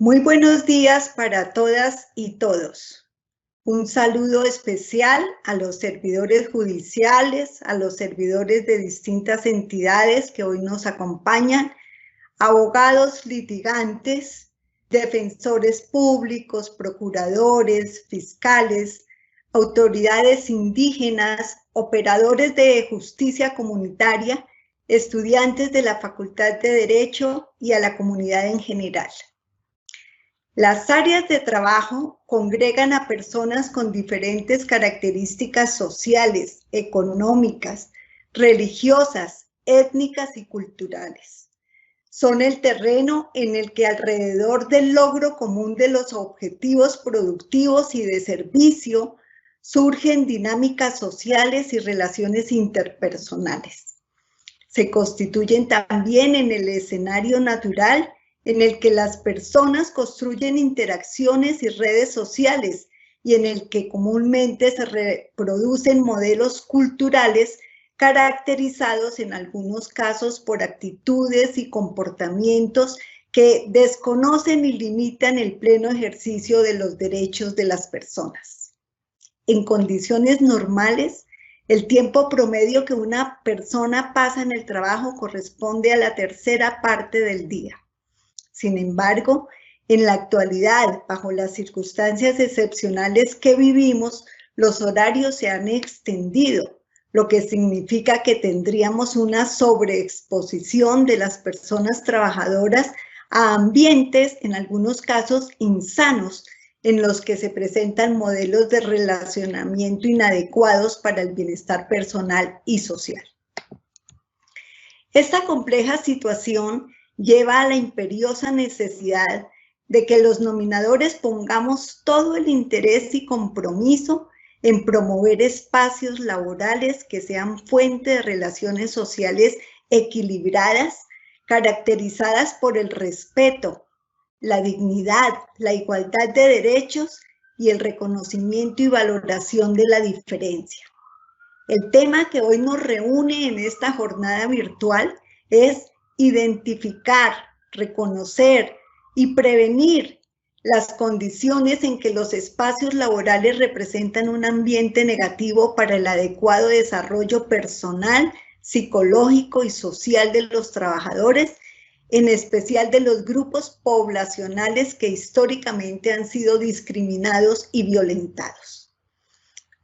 Muy buenos días para todas y todos. Un saludo especial a los servidores judiciales, a los servidores de distintas entidades que hoy nos acompañan, abogados litigantes, defensores públicos, procuradores, fiscales, autoridades indígenas, operadores de justicia comunitaria, estudiantes de la Facultad de Derecho y a la comunidad en general. Las áreas de trabajo congregan a personas con diferentes características sociales, económicas, religiosas, étnicas y culturales. Son el terreno en el que alrededor del logro común de los objetivos productivos y de servicio surgen dinámicas sociales y relaciones interpersonales. Se constituyen también en el escenario natural en el que las personas construyen interacciones y redes sociales y en el que comúnmente se reproducen modelos culturales caracterizados en algunos casos por actitudes y comportamientos que desconocen y limitan el pleno ejercicio de los derechos de las personas. En condiciones normales, el tiempo promedio que una persona pasa en el trabajo corresponde a la tercera parte del día. Sin embargo, en la actualidad, bajo las circunstancias excepcionales que vivimos, los horarios se han extendido, lo que significa que tendríamos una sobreexposición de las personas trabajadoras a ambientes, en algunos casos, insanos, en los que se presentan modelos de relacionamiento inadecuados para el bienestar personal y social. Esta compleja situación lleva a la imperiosa necesidad de que los nominadores pongamos todo el interés y compromiso en promover espacios laborales que sean fuente de relaciones sociales equilibradas, caracterizadas por el respeto, la dignidad, la igualdad de derechos y el reconocimiento y valoración de la diferencia. El tema que hoy nos reúne en esta jornada virtual es identificar, reconocer y prevenir las condiciones en que los espacios laborales representan un ambiente negativo para el adecuado desarrollo personal, psicológico y social de los trabajadores, en especial de los grupos poblacionales que históricamente han sido discriminados y violentados.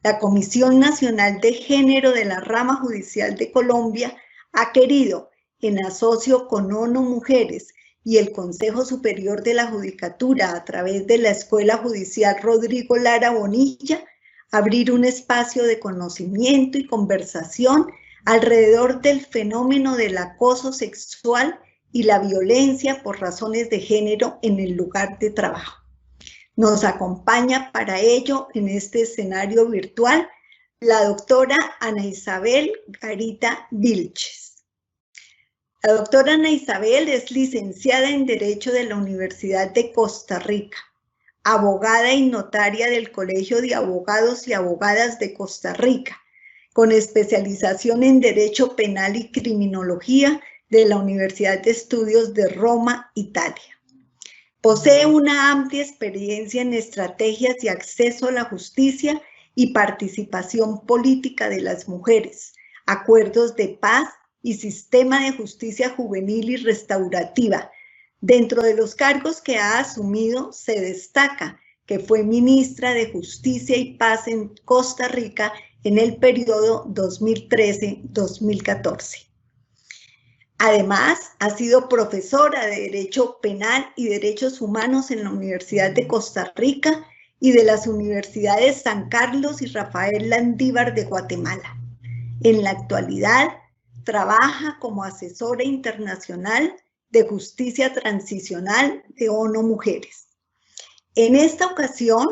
La Comisión Nacional de Género de la Rama Judicial de Colombia ha querido, en asocio con ONU Mujeres y el Consejo Superior de la Judicatura a través de la Escuela Judicial Rodrigo Lara Bonilla, abrir un espacio de conocimiento y conversación alrededor del fenómeno del acoso sexual y la violencia por razones de género en el lugar de trabajo. Nos acompaña para ello en este escenario virtual la doctora Ana Isabel Garita Vilches. La doctora Ana Isabel es licenciada en Derecho de la Universidad de Costa Rica, abogada y notaria del Colegio de Abogados y Abogadas de Costa Rica, con especialización en Derecho Penal y Criminología de la Universidad de Estudios de Roma, Italia. Posee una amplia experiencia en estrategias de acceso a la justicia y participación política de las mujeres, acuerdos de paz y sistema de justicia juvenil y restaurativa. Dentro de los cargos que ha asumido se destaca que fue ministra de Justicia y Paz en Costa Rica en el periodo 2013-2014. Además, ha sido profesora de Derecho Penal y Derechos Humanos en la Universidad de Costa Rica y de las Universidades San Carlos y Rafael Landívar de Guatemala. En la actualidad, trabaja como asesora internacional de justicia transicional de ONU Mujeres. En esta ocasión,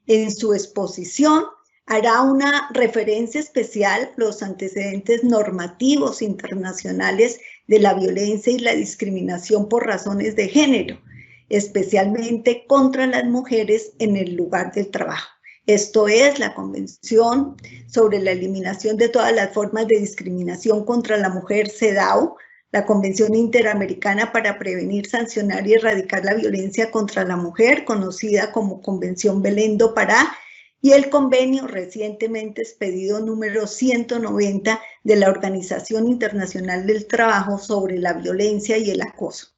en su exposición, hará una referencia especial a los antecedentes normativos internacionales de la violencia y la discriminación por razones de género, especialmente contra las mujeres en el lugar del trabajo. Esto es la Convención sobre la Eliminación de todas las formas de discriminación contra la mujer, CEDAW, la Convención Interamericana para Prevenir, Sancionar y Erradicar la Violencia contra la Mujer, conocida como Convención Belén do Pará, y el convenio recientemente expedido número 190 de la Organización Internacional del Trabajo sobre la violencia y el acoso.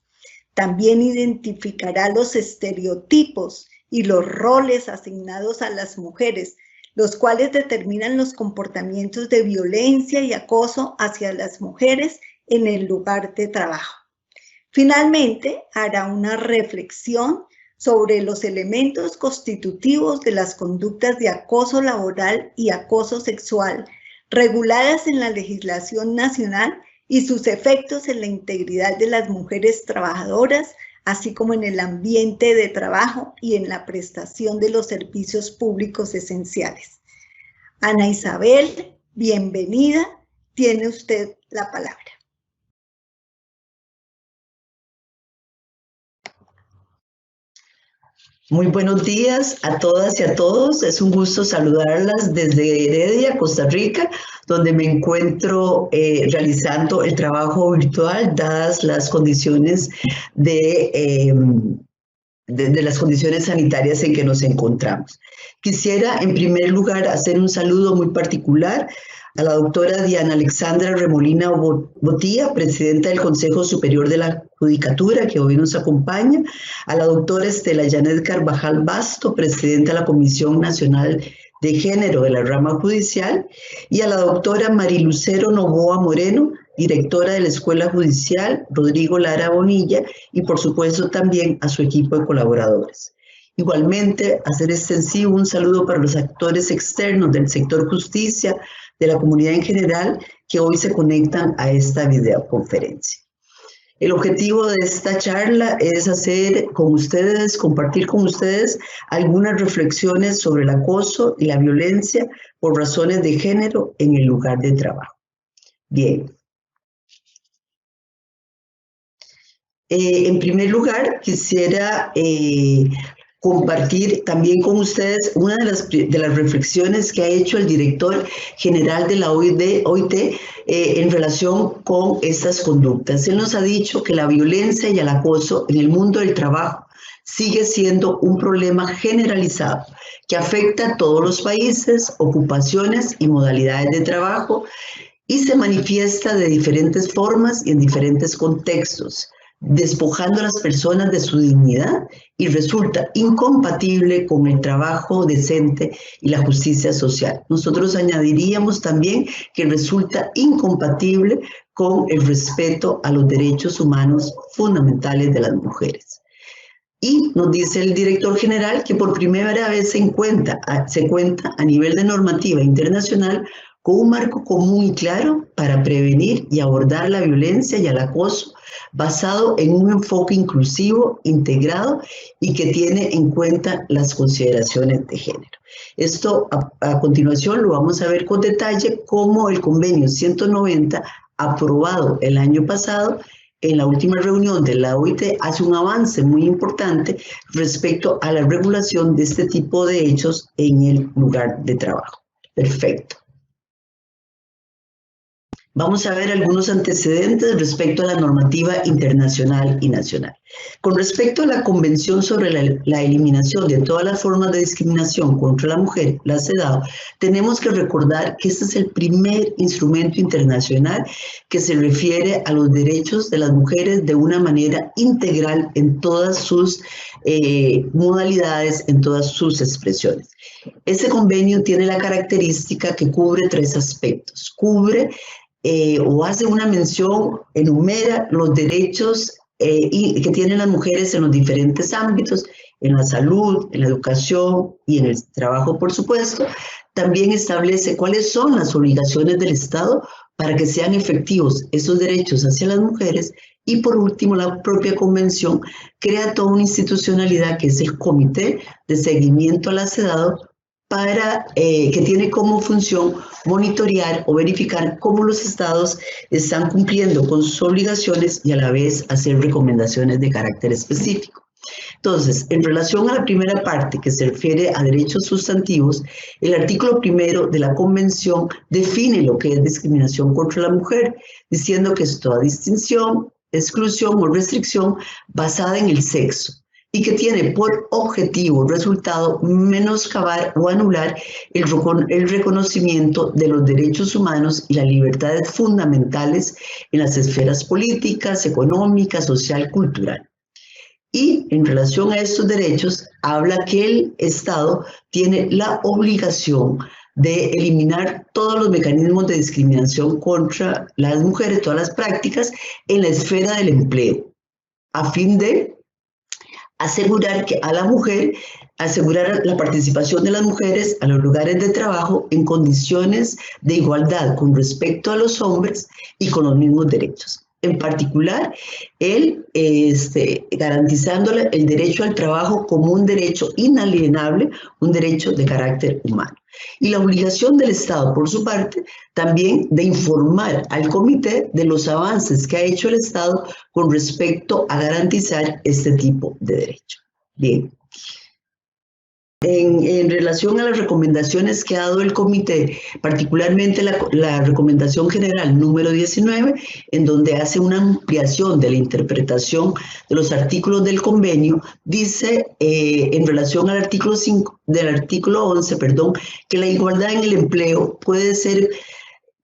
También identificará los estereotipos y los roles asignados a las mujeres, los cuales determinan los comportamientos de violencia y acoso hacia las mujeres en el lugar de trabajo. Finalmente, hará una reflexión sobre los elementos constitutivos de las conductas de acoso laboral y acoso sexual reguladas en la legislación nacional y sus efectos en la integridad de las mujeres trabajadoras, así como en el ambiente de trabajo y en la prestación de los servicios públicos esenciales. Ana Isabel, bienvenida, tiene usted la palabra. Muy buenos días a todas y a todos. Es un gusto saludarlas desde Heredia, Costa Rica, donde me encuentro realizando el trabajo virtual, dadas las condiciones de las condiciones sanitarias en que nos encontramos. Quisiera, en primer lugar, hacer un saludo muy particular a la doctora Diana Alexandra Remolina Botía, presidenta del Consejo Superior de la Judicatura, que hoy nos acompaña, a la doctora Estela Janet Carvajal Basto, presidenta de la Comisión Nacional de Género de la Rama Judicial, y a la doctora Marilucero Novoa Moreno, directora de la Escuela Judicial, Rodrigo Lara Bonilla, y por supuesto también a su equipo de colaboradores. Igualmente, hacer extensivo un saludo para los actores externos del sector justicia, de la comunidad en general, que hoy se conectan a esta videoconferencia. El objetivo de esta charla es compartir con ustedes algunas reflexiones sobre el acoso y la violencia por razones de género en el lugar de trabajo. Bien. En primer lugar, quisiera compartir también con ustedes una de las reflexiones que ha hecho el director general de la OIT en relación con estas conductas. Él nos ha dicho que la violencia y el acoso en el mundo del trabajo sigue siendo un problema generalizado que afecta a todos los países, ocupaciones y modalidades de trabajo y se manifiesta de diferentes formas y en diferentes contextos, despojando a las personas de su dignidad y resulta incompatible con el trabajo decente y la justicia social. Nosotros añadiríamos también que resulta incompatible con el respeto a los derechos humanos fundamentales de las mujeres. Y nos dice el director general que por primera vez se cuenta a nivel de normativa internacional con un marco común y claro para prevenir y abordar la violencia y el acoso basado en un enfoque inclusivo, integrado y que tiene en cuenta las consideraciones de género. Esto a continuación lo vamos a ver con detalle cómo el convenio 190 aprobado el año pasado en la última reunión de la OIT hace un avance muy importante respecto a la regulación de este tipo de hechos en el lugar de trabajo. Perfecto. Vamos a ver algunos antecedentes respecto a la normativa internacional y nacional. Con respecto a la Convención sobre la eliminación de todas las formas de discriminación contra la mujer, la CEDAW, tenemos que recordar que este es el primer instrumento internacional que se refiere a los derechos de las mujeres de una manera integral en todas sus modalidades, en todas sus expresiones. Este convenio tiene la característica que cubre tres aspectos. Cubre o hace una mención, enumera los derechos que tienen las mujeres en los diferentes ámbitos, en la salud, en la educación y en el trabajo, por supuesto. También establece cuáles son las obligaciones del Estado para que sean efectivos esos derechos hacia las mujeres. Y por último, la propia convención crea toda una institucionalidad que es el Comité de Seguimiento a la CEDAW, que tiene como función monitorear o verificar cómo los estados están cumpliendo con sus obligaciones y a la vez hacer recomendaciones de carácter específico. Entonces, en relación a la primera parte que se refiere a derechos sustantivos, el artículo 1 de la Convención define lo que es discriminación contra la mujer, diciendo que es toda distinción, exclusión o restricción basada en el sexo y que tiene por objetivo, resultado, menoscabar o anular el reconocimiento de los derechos humanos y las libertades fundamentales en las esferas políticas, económicas, social, cultural. Y en relación a estos derechos, habla que el Estado tiene la obligación de eliminar todos los mecanismos de discriminación contra las mujeres, todas las prácticas en la esfera del empleo, a fin de asegurar que a la mujer, asegurar la participación de las mujeres a los lugares de trabajo en condiciones de igualdad con respecto a los hombres y con los mismos derechos. En particular, garantizándole el derecho al trabajo como un derecho inalienable, un derecho de carácter humano. Y la obligación del Estado, por su parte, también de informar al comité de los avances que ha hecho el Estado con respecto a garantizar este tipo de derecho. Bien. En relación a las recomendaciones que ha dado el comité, particularmente la recomendación general número 19, en donde hace una ampliación de la interpretación de los artículos del convenio, dice en relación al artículo 11, que la igualdad en el empleo puede ser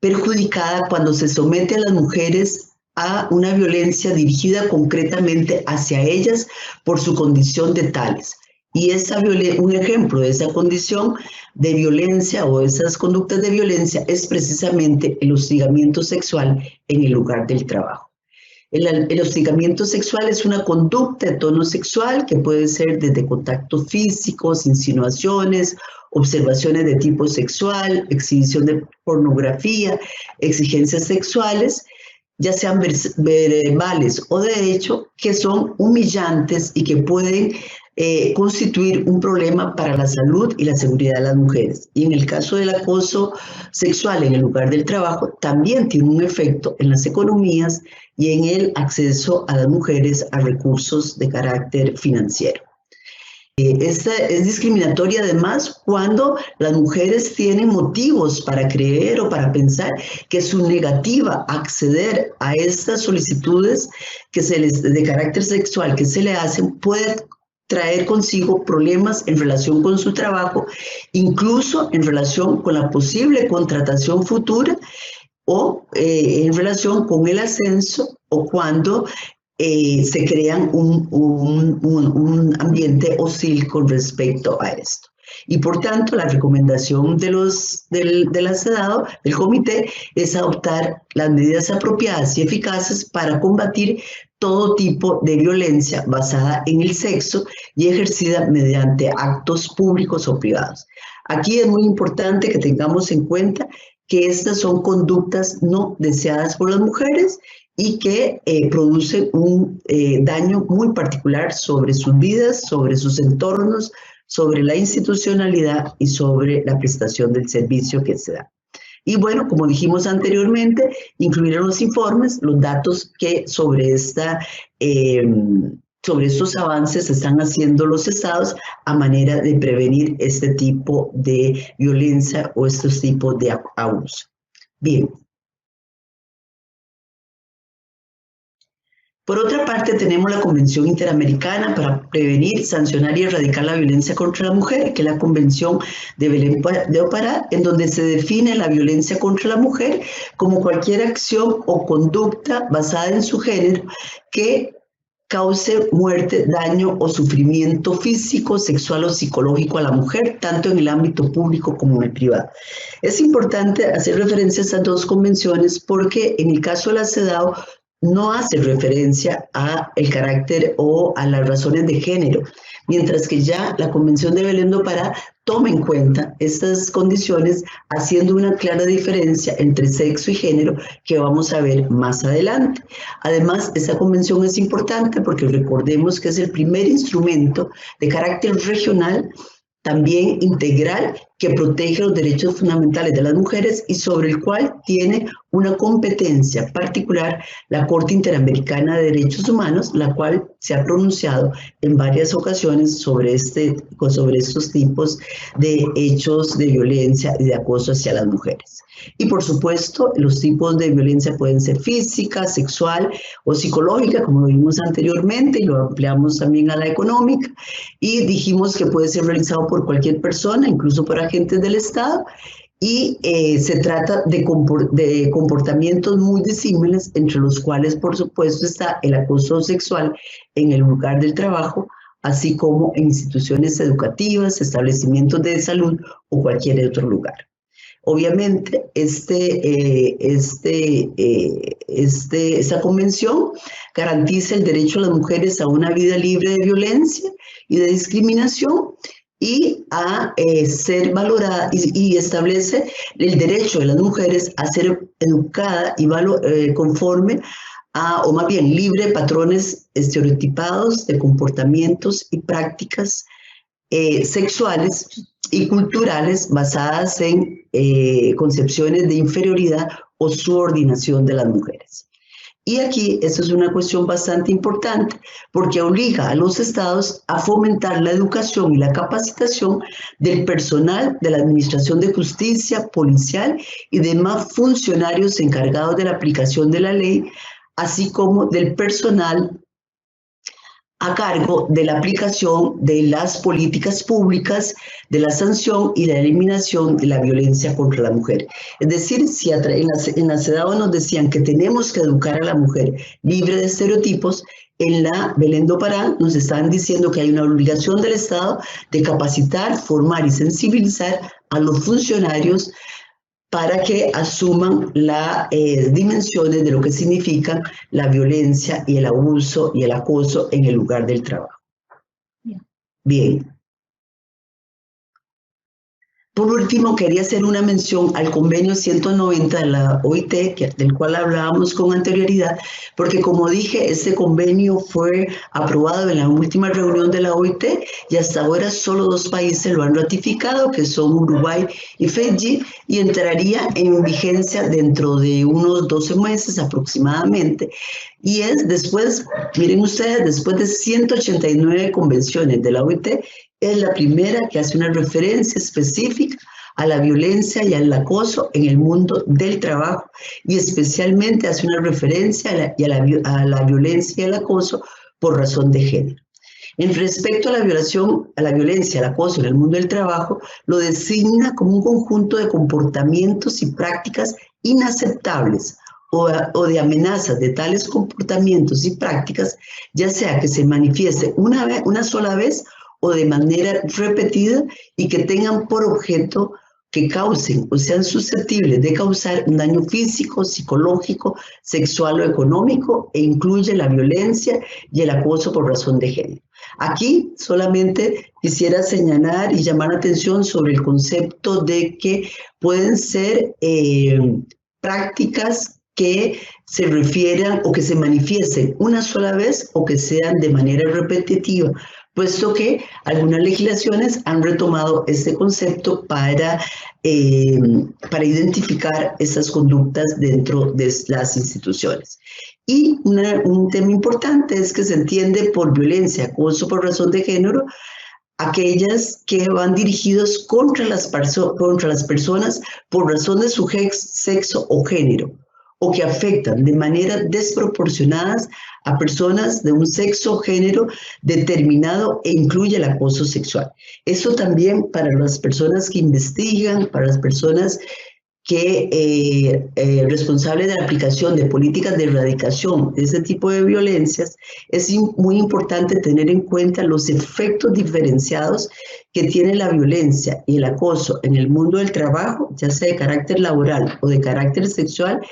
perjudicada cuando se somete a las mujeres a una violencia dirigida concretamente hacia ellas por su condición de tales. Y un ejemplo de esa condición de violencia o esas conductas de violencia es precisamente el hostigamiento sexual en el lugar del trabajo. El hostigamiento sexual es una conducta de tono sexual que puede ser desde contactos físicos, insinuaciones, observaciones de tipo sexual, exhibición de pornografía, exigencias sexuales, ya sean verbales o de hecho, que son humillantes y que pueden constituir un problema para la salud y la seguridad de las mujeres. Y en el caso del acoso sexual en el lugar del trabajo, también tiene un efecto en las economías y en el acceso a las mujeres a recursos de carácter financiero. Esta es discriminatoria además cuando las mujeres tienen motivos para creer o para pensar que su negativa a acceder a estas solicitudes de carácter sexual que se le hacen puede traer consigo problemas en relación con su trabajo, incluso en relación con la posible contratación futura o en relación con el ascenso o cuando se crean un ambiente hostil con respecto a esto. Y por tanto, la recomendación de la CEDAW, del comité, es adoptar las medidas apropiadas y eficaces para combatir todo tipo de violencia basada en el sexo y ejercida mediante actos públicos o privados. Aquí es muy importante que tengamos en cuenta que estas son conductas no deseadas por las mujeres y que producen un daño muy particular sobre sus vidas, sobre sus entornos, sobre la institucionalidad y sobre la prestación del servicio que se da. Y bueno, como dijimos anteriormente, incluir en los informes los datos que sobre estos avances están haciendo los estados a manera de prevenir este tipo de violencia o estos tipos de abuso. Bien. Por otra parte, tenemos la Convención Interamericana para prevenir, sancionar y erradicar la violencia contra la mujer, que es la Convención de Belém do Pará, en donde se define la violencia contra la mujer como cualquier acción o conducta basada en su género que cause muerte, daño o sufrimiento físico, sexual o psicológico a la mujer, tanto en el ámbito público como en el privado. Es importante hacer referencia a estas dos convenciones porque en el caso de la CEDAW no hace referencia a el carácter o a las razones de género, mientras que ya la Convención de Belém do Pará toma en cuenta estas condiciones haciendo una clara diferencia entre sexo y género que vamos a ver más adelante. Además, esta convención es importante porque recordemos que es el primer instrumento de carácter regional, también integral, que protege los derechos fundamentales de las mujeres y sobre el cual tiene una competencia particular la Corte Interamericana de Derechos Humanos, la cual se ha pronunciado en varias ocasiones sobre estos tipos de hechos de violencia y de acoso hacia las mujeres. Y por supuesto, los tipos de violencia pueden ser física, sexual o psicológica, como lo vimos anteriormente, y lo ampliamos también a la económica. Y dijimos que puede ser realizado por cualquier persona, incluso por agentes del Estado, y se trata de comportamientos muy disímiles, entre los cuales, por supuesto, está el acoso sexual en el lugar del trabajo, así como en instituciones educativas, establecimientos de salud o cualquier otro lugar. Obviamente, esta convención garantiza el derecho a las mujeres a una vida libre de violencia y de discriminación y a ser valorada y establece el derecho de las mujeres a ser educada y conforme a, o más bien libre de patrones estereotipados de comportamientos y prácticas sexuales y culturales basadas en concepciones de inferioridad o subordinación de las mujeres. Y aquí esto es una cuestión bastante importante porque obliga a los estados a fomentar la educación y la capacitación del personal de la Administración de Justicia, policial y demás funcionarios encargados de la aplicación de la ley, así como del personal a cargo de la aplicación de las políticas públicas, de la sanción y la eliminación de la violencia contra la mujer. Es decir, si en la CEDAW nos decían que tenemos que educar a la mujer libre de estereotipos, en la Belén do Pará nos estaban diciendo que hay una obligación del Estado de capacitar, formar y sensibilizar a los funcionarios para que asuman las dimensiones de lo que significa la violencia y el abuso y el acoso en el lugar del trabajo. Bien. Por último, quería hacer una mención al convenio 190 de la OIT, del cual hablábamos con anterioridad, porque como dije, este convenio fue aprobado en la última reunión de la OIT y hasta ahora solo 2 países lo han ratificado, que son Uruguay y Fiji, y entraría en vigencia dentro de unos 12 meses aproximadamente. Y es después, miren ustedes, después de 189 convenciones de la OIT, es la primera que hace una referencia específica a la violencia y al acoso en el mundo del trabajo y especialmente hace una referencia a la violencia y al acoso por razón de género. En respecto a la violencia, al acoso en el mundo del trabajo, lo designa como un conjunto de comportamientos y prácticas inaceptables o de amenazas de tales comportamientos y prácticas, ya sea que se manifieste una sola vez o de manera repetida y que tengan por objeto que causen o sean susceptibles de causar un daño físico, psicológico, sexual o económico e incluye la violencia y el acoso por razón de género. Aquí solamente quisiera señalar y llamar la atención sobre el concepto de que pueden ser prácticas que se refieran o que se manifiesten una sola vez o que sean de manera repetitiva, puesto que algunas legislaciones han retomado este concepto para identificar estas conductas dentro de las instituciones. Y un tema importante es que se entiende por violencia, acoso por razón de género, aquellas que van dirigidos contra las personas por razón de su sexo o género, o que afectan de manera desproporcionadas a personas de un sexo o género determinado e incluye el acoso sexual. Eso también para las personas que investigan, para las personas que responsables de la aplicación de políticas de erradicación de este tipo de violencias, es muy importante tener en cuenta los efectos diferenciados que tiene la violencia y el acoso en el mundo del trabajo, ya sea de carácter laboral o de carácter sexual,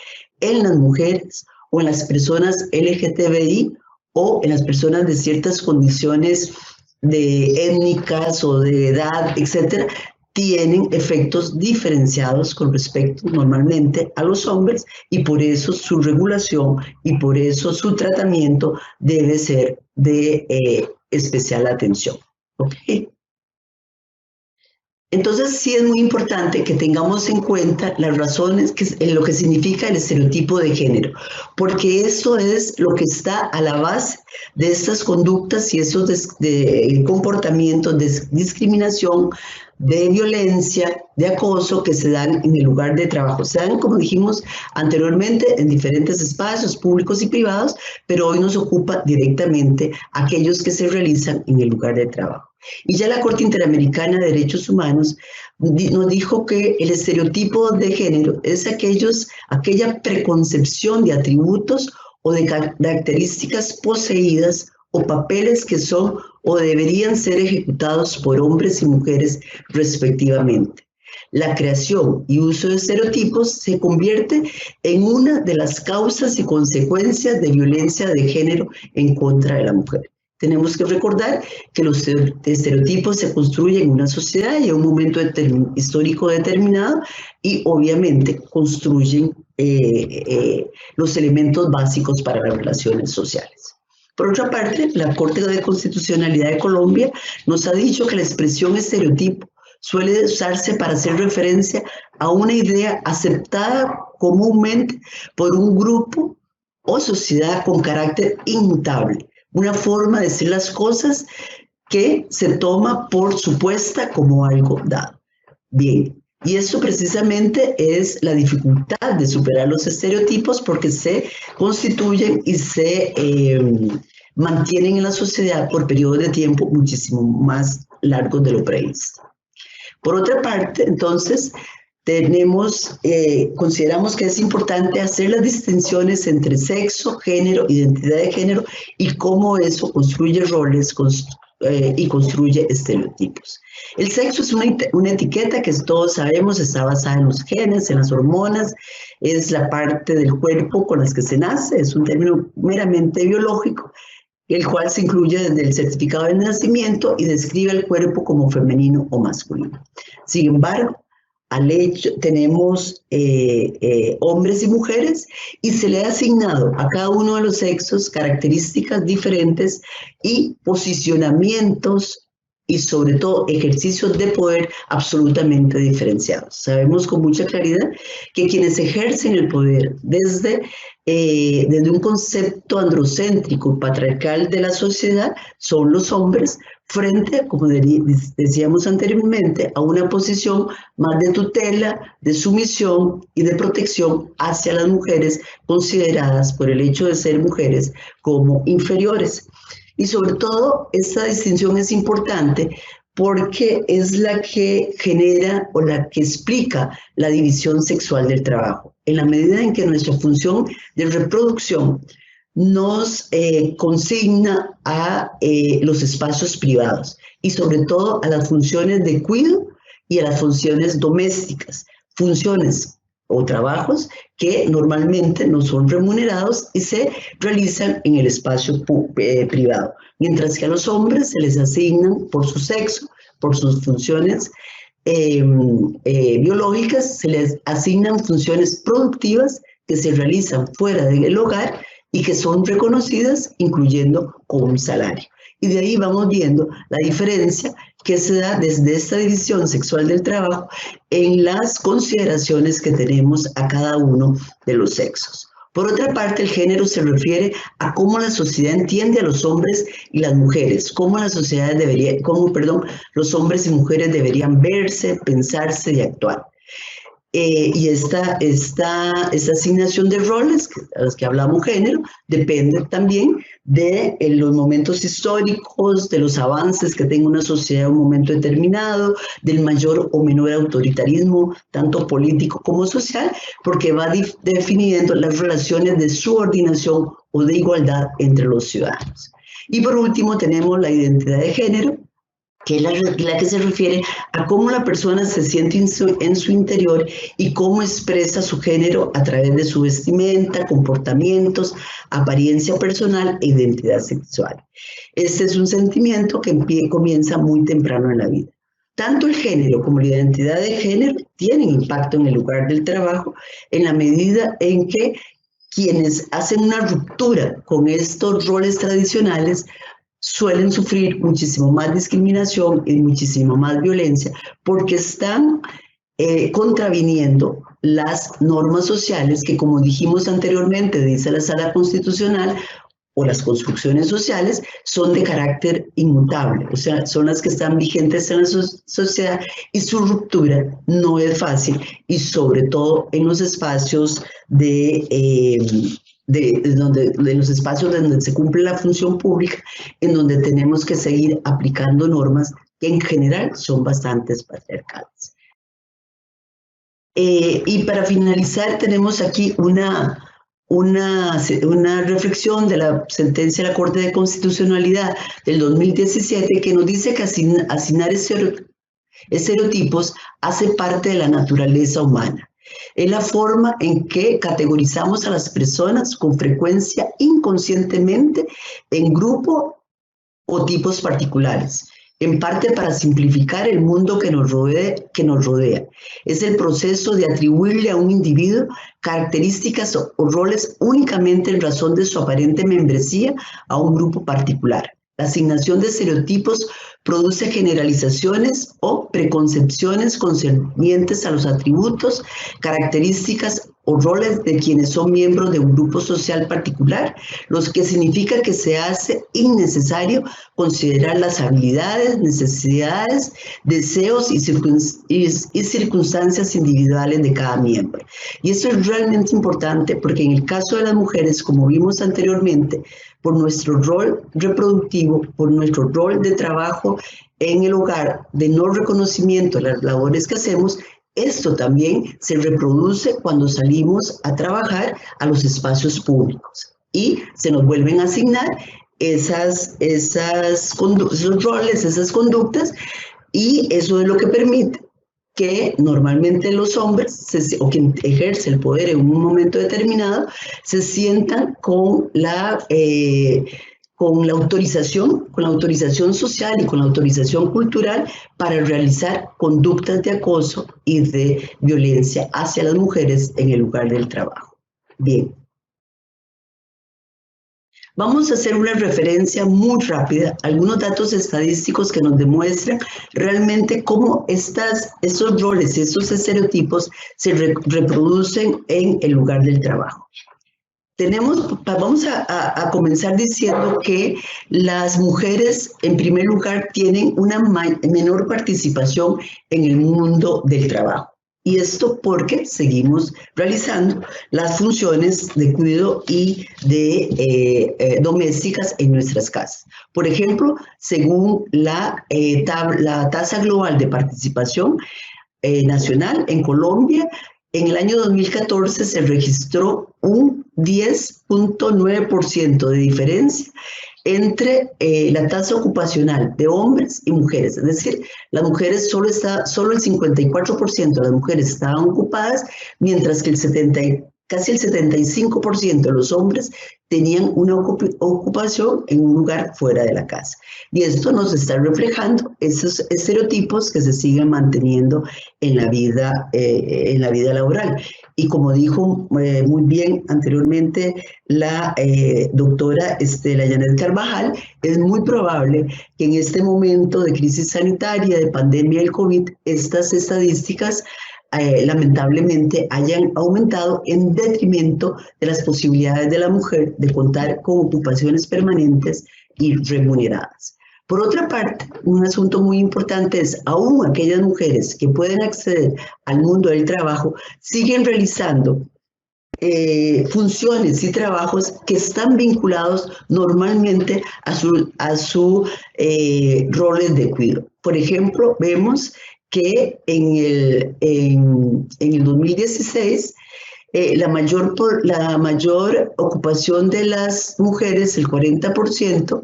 en las mujeres o en las personas LGTBI o en las personas de ciertas condiciones étnicas o de edad, etcétera, tienen efectos diferenciados con respecto normalmente a los hombres y por eso su regulación y por eso su tratamiento debe ser de especial atención. ¿Okay? Entonces sí es muy importante que tengamos en cuenta las razones en lo que significa el estereotipo de género, porque eso es lo que está a la base de estas conductas y esos comportamientos de discriminación, de violencia, de acoso que se dan en el lugar de trabajo. Se dan, como dijimos anteriormente, en diferentes espacios públicos y privados, pero hoy nos ocupa directamente aquellos que se realizan en el lugar de trabajo. Y ya la Corte Interamericana de Derechos Humanos nos dijo que el estereotipo de género es aquella preconcepción de atributos o de características poseídas o papeles que son o deberían ser ejecutados por hombres y mujeres respectivamente. La creación y uso de estereotipos se convierte en una de las causas y consecuencias de violencia de género en contra de la mujer. Tenemos que recordar que los estereotipos se construyen en una sociedad y en un momento histórico determinado y obviamente construyen los elementos básicos para las relaciones sociales. Por otra parte, la Corte de Constitucionalidad de Colombia nos ha dicho que la expresión estereotipo suele usarse para hacer referencia a una idea aceptada comúnmente por un grupo o sociedad con carácter inmutable, una forma de decir las cosas que se toma por supuesta como algo dado. Bien, y eso precisamente es la dificultad de superar los estereotipos porque se constituyen y se mantienen en la sociedad por periodos de tiempo muchísimo más largos de lo previsto. Por otra parte, entonces, consideramos que es importante hacer las distinciones entre sexo, género, identidad de género y cómo eso construye roles y construye estereotipos. El sexo es una etiqueta que todos sabemos está basada en los genes, en las hormonas, es la parte del cuerpo con las que se nace, es un término meramente biológico, el cual se incluye desde el certificado de nacimiento y describe el cuerpo como femenino o masculino. Sin embargo, tenemos hombres y mujeres y se le ha asignado a cada uno de los sexos características diferentes y posicionamientos y sobre todo ejercicios de poder absolutamente diferenciados. Sabemos con mucha claridad que quienes ejercen el poder desde un concepto androcéntrico y patriarcal de la sociedad son los hombres frente, como decíamos anteriormente, a una posición más de tutela, de sumisión y de protección hacia las mujeres consideradas por el hecho de ser mujeres como inferiores. Y sobre todo, esta distinción es importante porque es la que genera o la que explica la división sexual del trabajo. En la medida en que nuestra función de reproducción nos consigna a los espacios privados y sobre todo a las funciones de cuidado y a las funciones domésticas, funciones o trabajos que normalmente no son remunerados y se realizan en el espacio privado, mientras que a los hombres se les asignan por su sexo, por sus funciones biológicas, se les asignan funciones productivas que se realizan fuera del hogar y que son reconocidas incluyendo con un salario. Y de ahí vamos viendo la diferencia que se da desde esta división sexual del trabajo en las consideraciones que tenemos a cada uno de los sexos. Por otra parte, el género se refiere a cómo la sociedad entiende a los hombres y las mujeres, cómo los hombres y mujeres deberían verse, pensarse y actuar. Y esta asignación de roles, a los que hablamos género, depende también de los momentos históricos, de los avances que tenga una sociedad en un momento determinado, del mayor o menor autoritarismo, tanto político como social, porque va definiendo las relaciones de subordinación o de igualdad entre los ciudadanos. Y por último tenemos la identidad de género, que es la que se refiere a cómo la persona se siente en su interior y cómo expresa su género a través de su vestimenta, comportamientos, apariencia personal e identidad sexual. Este es un sentimiento que comienza muy temprano en la vida. Tanto el género como la identidad de género tienen impacto en el lugar del trabajo en la medida en que quienes hacen una ruptura con estos roles tradicionales suelen sufrir muchísimo más discriminación y muchísimo más violencia porque están contraviniendo las normas sociales que, como dijimos anteriormente, dice la Sala Constitucional, o las construcciones sociales, son de carácter inmutable, o sea, son las que están vigentes en la sociedad y su ruptura no es fácil, y sobre todo en los espacios en los espacios donde se cumple la función pública, en donde tenemos que seguir aplicando normas que en general son bastante patriarcales. Y para finalizar, tenemos aquí una reflexión de la sentencia de la Corte de Constitucionalidad del 2017 que nos dice que asignar estereotipos hace parte de la naturaleza humana. Es la forma en que categorizamos a las personas con frecuencia inconscientemente en grupos o tipos particulares, en parte para simplificar el mundo que nos rodea. Es el proceso de atribuirle a un individuo características o roles únicamente en razón de su aparente membresía a un grupo particular. La asignación de estereotipos produce generalizaciones o preconcepciones concernientes a los atributos, características o roles de quienes son miembros de un grupo social particular, lo que significa que se hace innecesario considerar las habilidades, necesidades, deseos y circunstancias individuales de cada miembro. Y esto es realmente importante porque en el caso de las mujeres, como vimos anteriormente, por nuestro rol reproductivo, por nuestro rol de trabajo en el hogar, de no reconocimiento de las labores que hacemos, esto también se reproduce cuando salimos a trabajar a los espacios públicos y se nos vuelven a asignar esos roles, esas conductas, y eso es lo que permite que normalmente los hombres, o quien ejerce el poder en un momento determinado, se sientan con la autorización social y con la autorización cultural para realizar conductas de acoso y de violencia hacia las mujeres en el lugar del trabajo. Bien. Vamos a hacer una referencia muy rápida a algunos datos estadísticos que nos demuestran realmente cómo estos roles, estos estereotipos se reproducen en el lugar del trabajo. Vamos a comenzar diciendo que las mujeres, en primer lugar, tienen una menor participación en el mundo del trabajo. Y esto porque seguimos realizando las funciones de cuidado y de domésticas en nuestras casas. Por ejemplo, según la tasa global de participación nacional en Colombia, en el año 2014 se registró un 10.9% de diferencia entre la tasa ocupacional de hombres y mujeres. Es decir, las mujeres solo el 54% de las mujeres estaban ocupadas, mientras que casi el 75% de los hombres tenían una ocupación en un lugar fuera de la casa. Y esto nos está reflejando esos estereotipos que se siguen manteniendo en la vida laboral. Y como dijo muy bien anteriormente la doctora Yanet Carvajal, es muy probable que en este momento de crisis sanitaria, de pandemia del COVID, estas estadísticas lamentablemente hayan aumentado en detrimento de las posibilidades de la mujer de contar con ocupaciones permanentes y remuneradas. Por otra parte, un asunto muy importante es aún aquellas mujeres que pueden acceder al mundo del trabajo siguen realizando funciones y trabajos que están vinculados normalmente a su roles de cuidado. Por ejemplo, vemos que en el 2016 la mayor ocupación de las mujeres, el 40%,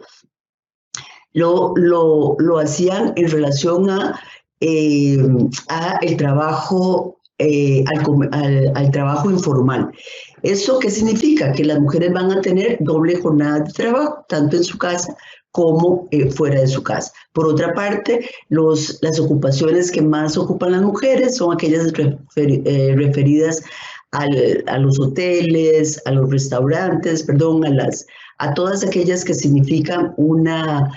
lo hacían en relación a el trabajo, al trabajo informal. ¿Eso qué significa? Que las mujeres van a tener doble jornada de trabajo, tanto en su casa como fuera de su casa. Por otra parte, las ocupaciones que más ocupan las mujeres son aquellas referidas a los hoteles, a los restaurantes, perdón, a a todas aquellas que significan una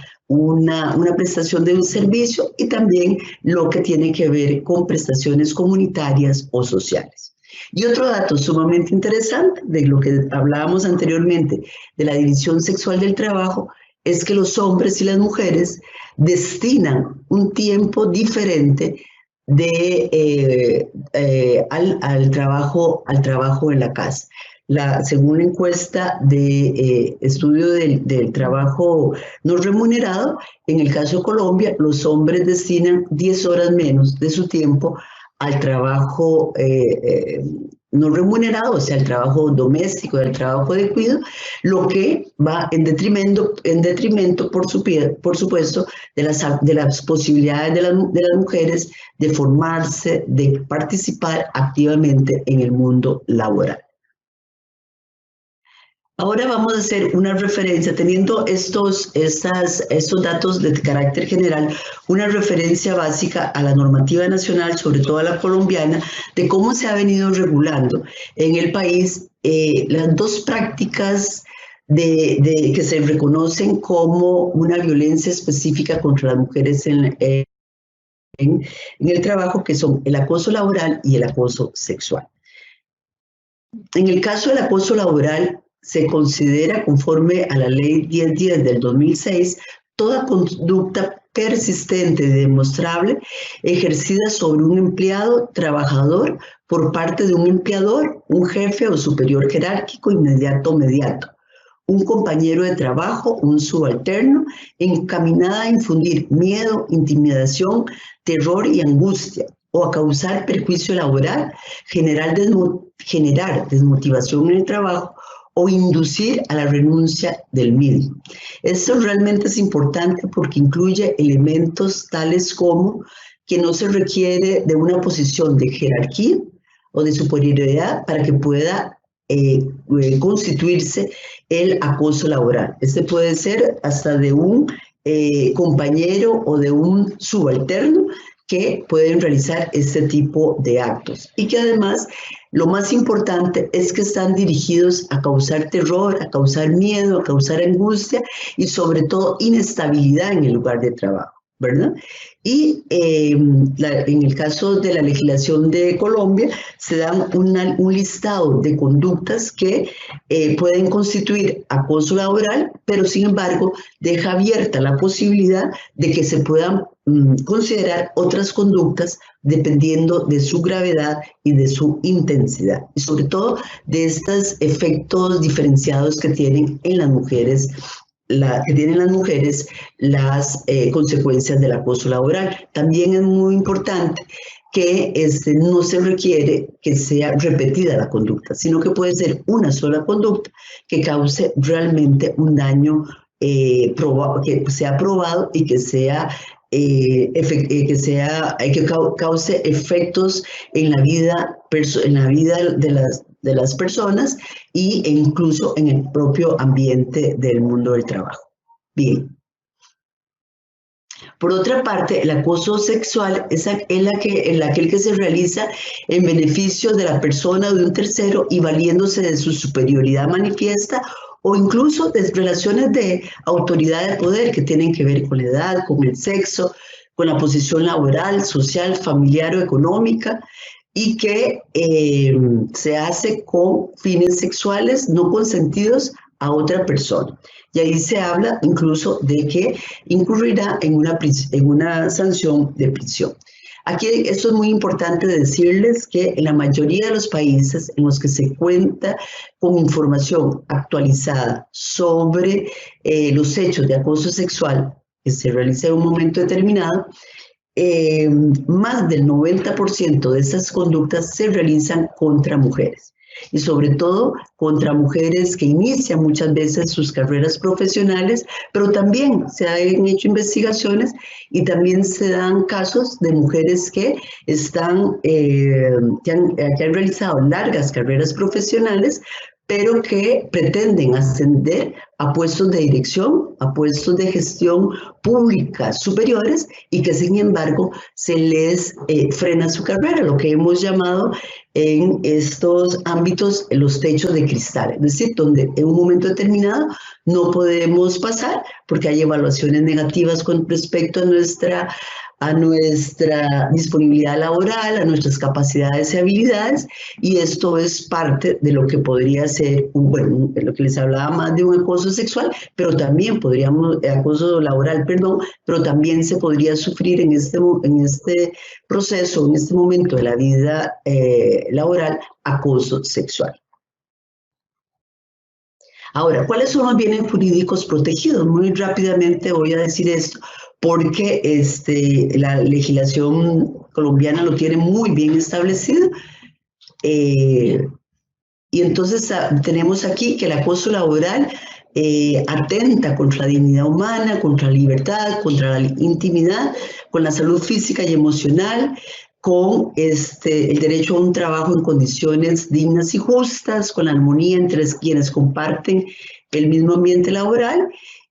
prestación de un servicio y también lo que tiene que ver con prestaciones comunitarias o sociales. Y otro dato sumamente interesante de lo que hablábamos anteriormente de la división sexual del trabajo es que los hombres y las mujeres destinan un tiempo diferente al trabajo en la casa. Según la encuesta de estudio del trabajo no remunerado, en el caso de Colombia, los hombres destinan 10 horas menos de su tiempo al trabajo no remunerado, o sea, el trabajo doméstico, el trabajo de cuidado, lo que va en detrimento por supuesto, de las posibilidades de las mujeres de formarse, de participar activamente en el mundo laboral. Ahora vamos a hacer una referencia, teniendo estos datos de carácter general, una referencia básica a la normativa nacional, sobre todo a la colombiana, de cómo se ha venido regulando en el país las dos prácticas que se reconocen como una violencia específica contra las mujeres en el trabajo, que son el acoso laboral y el acoso sexual. En el caso del acoso laboral, se considera, conforme a la Ley 1010 del 2006, toda conducta persistente y demostrable ejercida sobre un empleado trabajador por parte de un empleador, un jefe o superior jerárquico inmediato o mediato, un compañero de trabajo, un subalterno, encaminada a infundir miedo, intimidación, terror y angustia, o a causar perjuicio laboral, generar desmotivación en el trabajo, o inducir a la renuncia del mismo. Esto realmente es importante porque incluye elementos tales como que no se requiere de una posición de jerarquía o de superioridad para que pueda constituirse el acoso laboral. Este puede ser hasta de un compañero o de un subalterno que pueden realizar este tipo de actos y que además lo más importante es que están dirigidos a causar terror, a causar miedo, a causar angustia y sobre todo inestabilidad en el lugar de trabajo, ¿verdad? Y en el caso de la legislación de Colombia se dan un listado de conductas que pueden constituir acoso laboral, pero sin embargo deja abierta la posibilidad de que se puedan considerar otras conductas dependiendo de su gravedad y de su intensidad, y sobre todo de estos efectos diferenciados que tienen en las mujeres las consecuencias del acoso laboral. También es muy importante que no se requiere que sea repetida la conducta, sino que puede ser una sola conducta que cause realmente un daño que sea probado y que cause efectos en la vida de las personas e incluso en el propio ambiente del mundo del trabajo. Bien. Por otra parte, el acoso sexual es aquel que se realiza en beneficio de la persona o de un tercero y valiéndose de su superioridad manifiesta o incluso de relaciones de autoridad de poder que tienen que ver con la edad, con el sexo, con la posición laboral, social, familiar o económica, y que se hace con fines sexuales no consentidos a otra persona. Y ahí se habla incluso de que incurrirá en una sanción de prisión. Aquí esto es muy importante decirles que en la mayoría de los países en los que se cuenta con información actualizada sobre los hechos de acoso sexual que se realiza en un momento determinado, más del 90% de esas conductas se realizan contra mujeres. Y sobre todo contra mujeres que inician muchas veces sus carreras profesionales, pero también se han hecho investigaciones y también se dan casos de mujeres que han realizado largas carreras profesionales, pero que pretenden ascender a puestos de dirección, a puestos de gestión pública superiores y que sin embargo se les frena su carrera, lo que hemos llamado en estos ámbitos los techos de cristal, es decir, donde en un momento determinado no podemos pasar porque hay evaluaciones negativas con respecto a nuestra disponibilidad laboral, a nuestras capacidades y habilidades, y esto es parte de lo que podría ser, bueno, lo que les hablaba más de un acoso sexual, pero también acoso laboral, perdón, pero también se podría sufrir en este proceso, en este momento de la vida laboral, acoso sexual. Ahora, ¿cuáles son los bienes jurídicos protegidos? Muy rápidamente voy a decir esto, porque la legislación colombiana lo tiene muy bien establecido. Y entonces tenemos aquí que el acoso laboral atenta contra la dignidad humana, contra la libertad, contra la intimidad, con la salud física y emocional, con el derecho a un trabajo en condiciones dignas y justas, con la armonía entre quienes comparten el mismo ambiente laboral,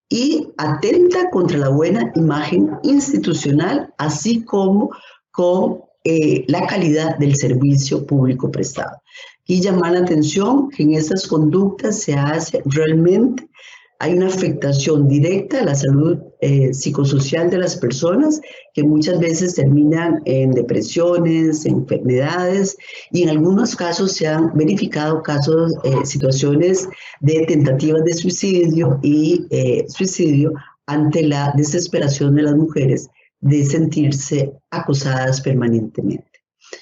y atenta contra la buena imagen institucional, así como con la calidad del servicio público prestado. Y llamar la atención que en estas conductas se hace realmente, hay una afectación directa a la salud psicosocial de las personas, que muchas veces terminan en depresiones, enfermedades, y en algunos casos se han verificado situaciones de tentativas de suicidio y suicidio ante la desesperación de las mujeres de sentirse acosadas permanentemente.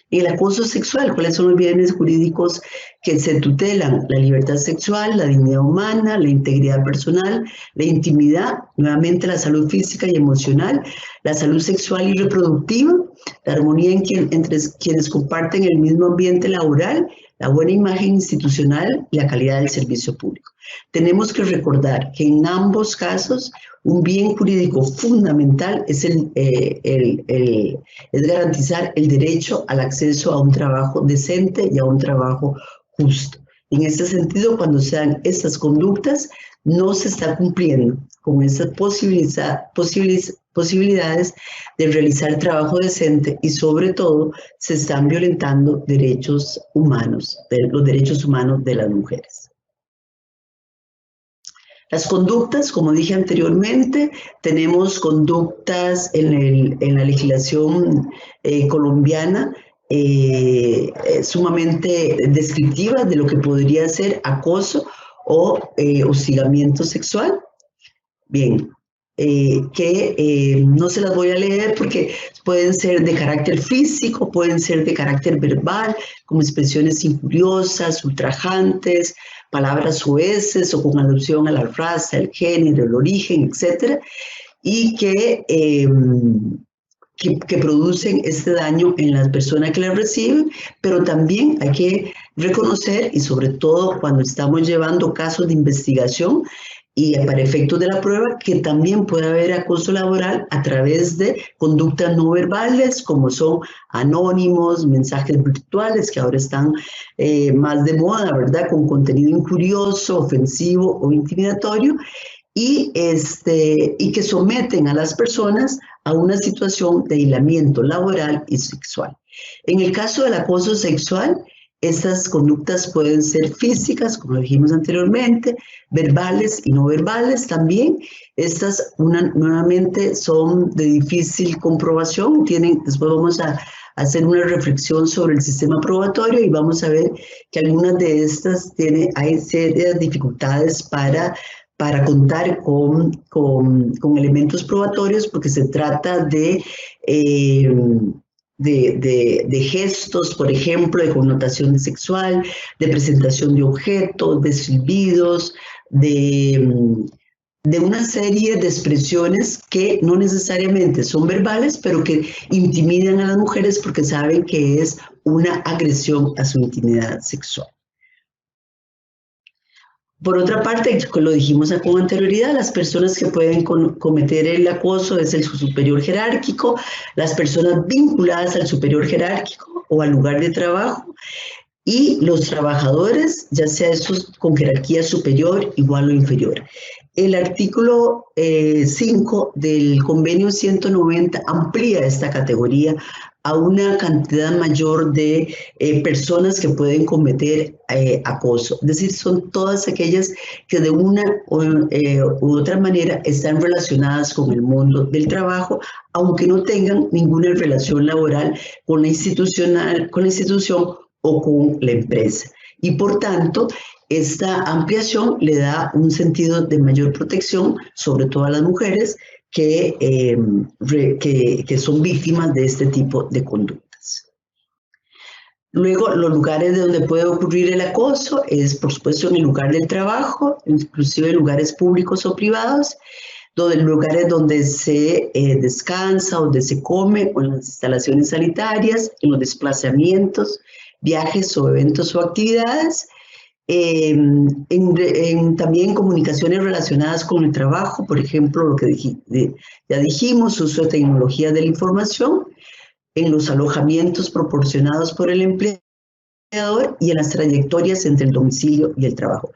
Y el acoso sexual, ¿cuáles son los bienes jurídicos que se tutelan? La libertad sexual, la dignidad humana, la integridad personal, la intimidad, nuevamente la salud física y emocional, la salud sexual y reproductiva, la armonía entre quienes comparten el mismo ambiente laboral, la buena imagen institucional y la calidad del servicio público. Tenemos que recordar que en ambos casos un bien jurídico fundamental es garantizar el derecho al acceso a un trabajo decente y a un trabajo justo. En este sentido, cuando se dan estas conductas, no se está cumpliendo con esas posibilidades de realizar trabajo decente y sobre todo se están violentando derechos humanos, los derechos humanos de las mujeres. Las conductas, como dije anteriormente, tenemos conductas en la legislación colombiana sumamente descriptivas de lo que podría ser acoso o hostigamiento sexual. Bien, no se las voy a leer porque pueden ser de carácter físico, pueden ser de carácter verbal, como expresiones injuriosas, ultrajantes, palabras soeces o con alusión a la raza, el género, el origen, etc. Y que producen este daño en las personas que las reciben, pero también hay que reconocer, y sobre todo cuando estamos llevando casos de investigación, y para efectos de la prueba, que también puede haber acoso laboral a través de conductas no verbales, como son anónimos, mensajes virtuales, que ahora están más de moda, ¿verdad? Con contenido injurioso, ofensivo o intimidatorio, y que someten a las personas a una situación de aislamiento laboral y sexual. En el caso del acoso sexual, estas conductas pueden ser físicas, como dijimos anteriormente, verbales y no verbales también. Estas nuevamente son de difícil comprobación. Después vamos a hacer una reflexión sobre el sistema probatorio y vamos a ver que algunas de estas hay serias dificultades para contar con elementos probatorios, porque se trata de gestos, por ejemplo, de connotación sexual, de presentación de objetos, de silbidos, de una serie de expresiones que no necesariamente son verbales, pero que intimidan a las mujeres porque saben que es una agresión a su intimidad sexual. Por otra parte, lo dijimos con anterioridad, las personas que pueden cometer el acoso es el superior jerárquico, las personas vinculadas al superior jerárquico o al lugar de trabajo, y los trabajadores, ya sea esos con jerarquía superior, igual o inferior. El artículo 5 del convenio 190 amplía esta categoría a una cantidad mayor de personas que pueden cometer acoso. Es decir, son todas aquellas que de una u otra manera están relacionadas con el mundo del trabajo, aunque no tengan ninguna relación laboral con la institución o con la empresa. Y por tanto, esta ampliación le da un sentido de mayor protección, sobre todo a las mujeres que son víctimas de este tipo de conductas. Luego, los lugares donde puede ocurrir el acoso es, por supuesto, en el lugar del trabajo, inclusive en lugares públicos o privados, lugares donde se descansa, donde se come, o en las instalaciones sanitarias, en los desplazamientos, viajes o eventos o actividades, también comunicaciones relacionadas con el trabajo, por ejemplo, lo que ya dijimos, uso de tecnologías de la información, en los alojamientos proporcionados por el empleador y en las trayectorias entre el domicilio y el trabajo.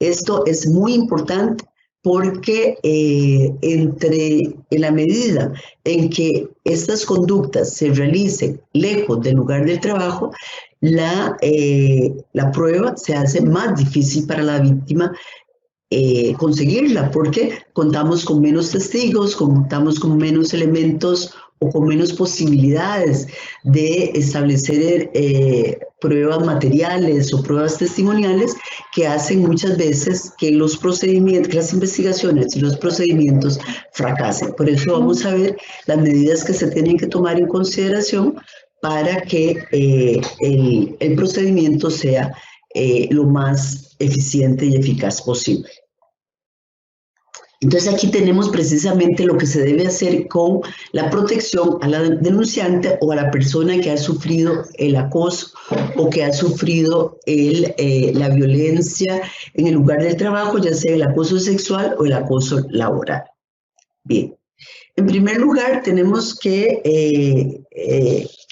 Esto es muy importante porque en la medida en que estas conductas se realicen lejos del lugar del trabajo, la prueba se hace más difícil para la víctima conseguirla, porque contamos con menos testigos, contamos con menos elementos o con menos posibilidades de establecer pruebas materiales o pruebas testimoniales que hacen muchas veces que los procedimientos, las investigaciones y los procedimientos fracasen. Por eso vamos a ver las medidas que se tienen que tomar en consideración para que el procedimiento sea lo más eficiente y eficaz posible. Entonces aquí tenemos precisamente lo que se debe hacer con la protección a la denunciante o a la persona que ha sufrido el acoso o que ha sufrido la violencia en el lugar del trabajo, ya sea el acoso sexual o el acoso laboral. Bien, en primer lugar tenemos que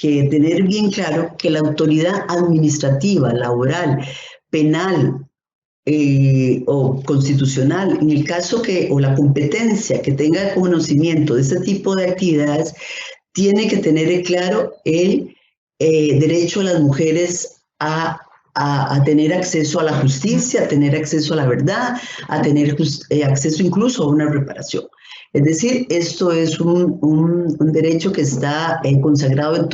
tener bien claro que la autoridad administrativa, laboral, penal, o constitucional, en el caso o la competencia que tenga conocimiento de este tipo de actividades, tiene que tener claro el derecho a las mujeres a tener acceso a la justicia, a tener acceso a la verdad, a tener acceso incluso a una reparación. Es decir, esto es un derecho que está consagrado en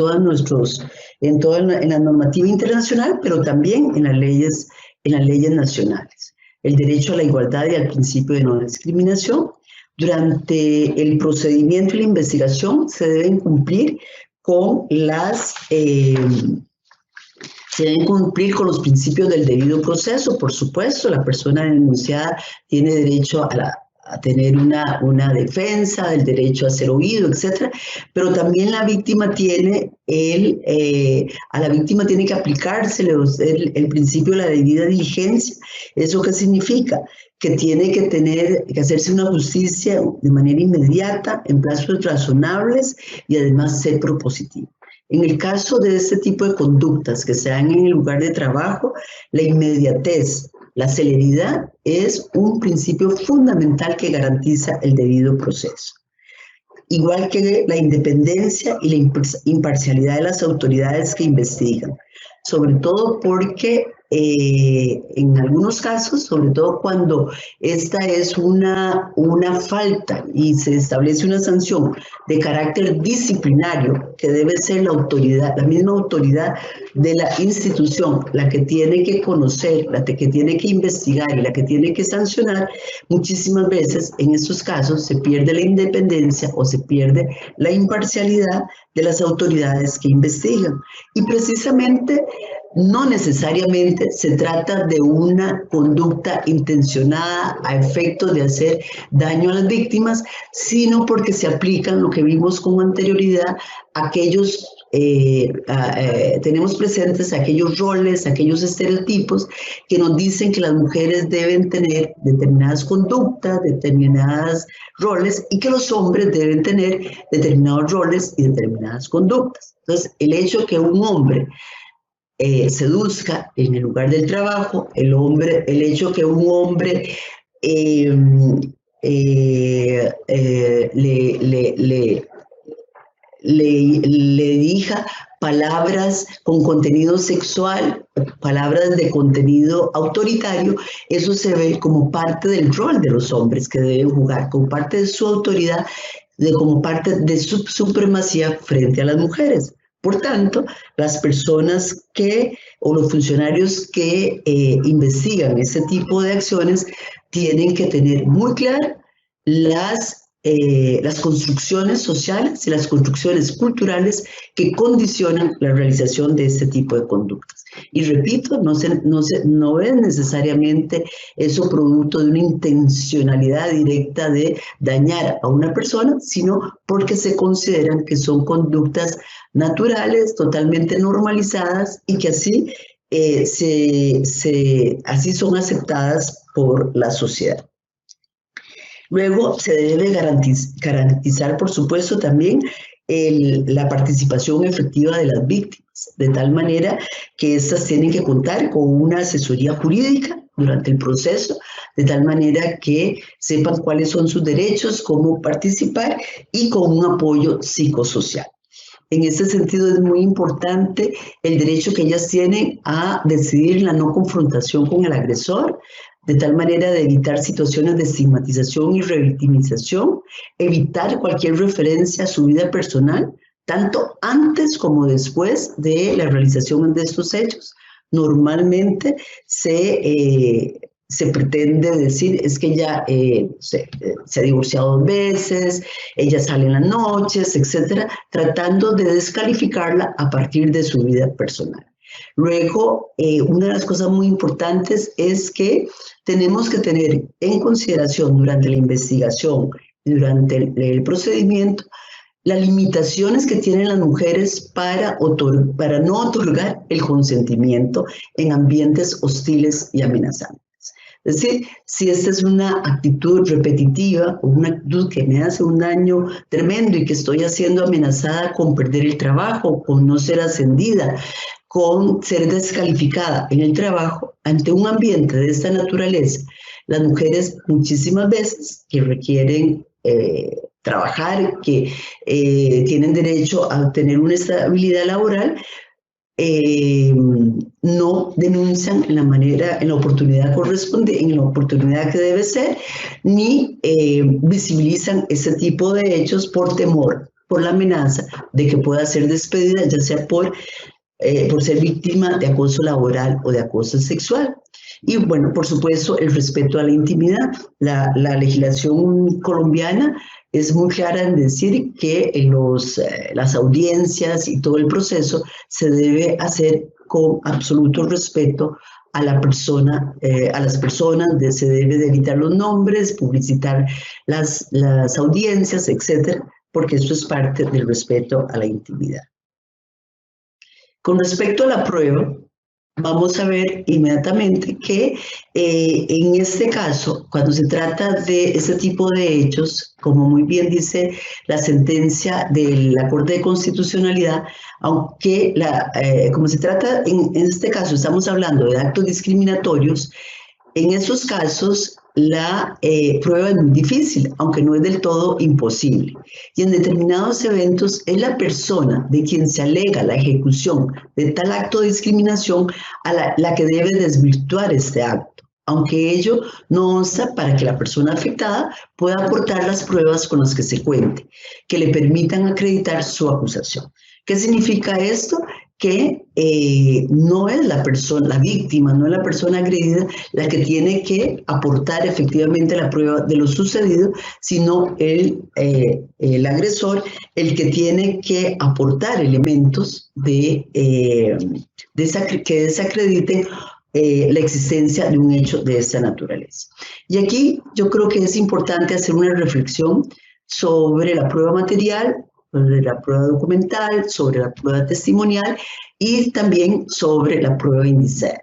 la normativa internacional, pero también en las leyes nacionales. El derecho a la igualdad y al principio de no discriminación. Durante el procedimiento y la investigación se deben cumplir con los principios del debido proceso. Por supuesto, la persona denunciada tiene derecho a tener una defensa, el derecho a ser oído, etc. Pero también la víctima tiene a la víctima tiene que aplicársele el principio de la debida diligencia. ¿Eso qué significa? Que tiene que hacerse una justicia de manera inmediata, en plazos razonables y además ser propositivo. En el caso de este tipo de conductas que se dan en el lugar de trabajo, la inmediatez, la celeridad es un principio fundamental que garantiza el debido proceso. Igual que la independencia y la imparcialidad de las autoridades que investigan, sobre todo porque en algunos casos, sobre todo cuando esta es una falta y se establece una sanción de carácter disciplinario, que debe ser la misma autoridad de la institución, la que tiene que conocer, la que tiene que investigar y la que tiene que sancionar, muchísimas veces en estos casos se pierde la independencia o se pierde la imparcialidad de las autoridades que investigan. Y precisamente no necesariamente se trata de una conducta intencionada a efecto de hacer daño a las víctimas, sino porque se aplican lo que vimos con anterioridad, tenemos presentes aquellos roles, aquellos estereotipos que nos dicen que las mujeres deben tener determinadas conductas, determinados roles, y que los hombres deben tener determinados roles y determinadas conductas. Entonces, el hecho que un hombre seduzca en el lugar del trabajo, el hecho que un hombre le dirija palabras con contenido sexual, palabras de contenido autoritario, eso se ve como parte del rol de los hombres que deben jugar, como parte de su autoridad, como parte de su supremacía frente a las mujeres. Por tanto, las personas o los funcionarios que investigan ese tipo de acciones tienen que tener muy claras las construcciones sociales y las construcciones culturales que condicionan la realización de este tipo de conductas. Y repito, no es necesariamente eso producto de una intencionalidad directa de dañar a una persona, sino porque se consideran que son conductas naturales, totalmente normalizadas y que así, así son aceptadas por la sociedad. Luego se debe garantizar, por supuesto, también la participación efectiva de las víctimas, de tal manera que éstas tienen que contar con una asesoría jurídica durante el proceso, de tal manera que sepan cuáles son sus derechos, cómo participar y con un apoyo psicosocial. En ese sentido es muy importante el derecho que ellas tienen a decidir la no confrontación con el agresor, de tal manera de evitar situaciones de estigmatización y revictimización, evitar cualquier referencia a su vida personal, tanto antes como después de la realización de estos hechos. Normalmente se pretende decir, es que ella se ha divorciado 2 veces, ella sale en las noches, etcétera, tratando de descalificarla a partir de su vida personal. Luego, una de las cosas muy importantes es que tenemos que tener en consideración durante la investigación y durante el procedimiento las limitaciones que tienen las mujeres para no otorgar el consentimiento en ambientes hostiles y amenazantes. Es decir, si esta es una actitud repetitiva o una actitud que me hace un daño tremendo y que estoy siendo amenazada con perder el trabajo, con no ser ascendida, con ser descalificada en el trabajo, ante un ambiente de esta naturaleza, las mujeres muchísimas veces que requieren trabajar, que tienen derecho a tener una estabilidad laboral, no denuncian en la oportunidad correspondiente, en la oportunidad que debe ser, ni visibilizan ese tipo de hechos por temor, por la amenaza de que pueda ser despedida, ya sea por ser víctima de acoso laboral o de acoso sexual. Y bueno, por supuesto, el respeto a la intimidad. La legislación colombiana es muy clara en decir que las audiencias y todo el proceso se debe hacer con absoluto respeto a la persona, a las personas, se debe de evitar los nombres, publicitar las audiencias, etcétera, porque eso es parte del respeto a la intimidad. Con respecto a la prueba, vamos a ver inmediatamente que en este caso, cuando se trata de este tipo de hechos, como muy bien dice la sentencia de la Corte de Constitucionalidad, aunque como se trata en este caso, estamos hablando de actos discriminatorios, en esos casos la prueba es muy difícil, aunque no es del todo imposible. Y en determinados eventos es la persona de quien se alega la ejecución de tal acto de discriminación la que debe desvirtuar este acto, aunque ello no obsta para que la persona afectada pueda aportar las pruebas con las que se cuente, que le permitan acreditar su acusación. ¿Qué significa esto? Que no es la víctima, no es la persona agredida la que tiene que aportar efectivamente la prueba de lo sucedido, sino el agresor, el que tiene que aportar elementos que desacrediten la existencia de un hecho de esta naturaleza. Y aquí yo creo que es importante hacer una reflexión sobre la prueba material, sobre la prueba documental, sobre la prueba testimonial y también sobre la prueba indiciaria.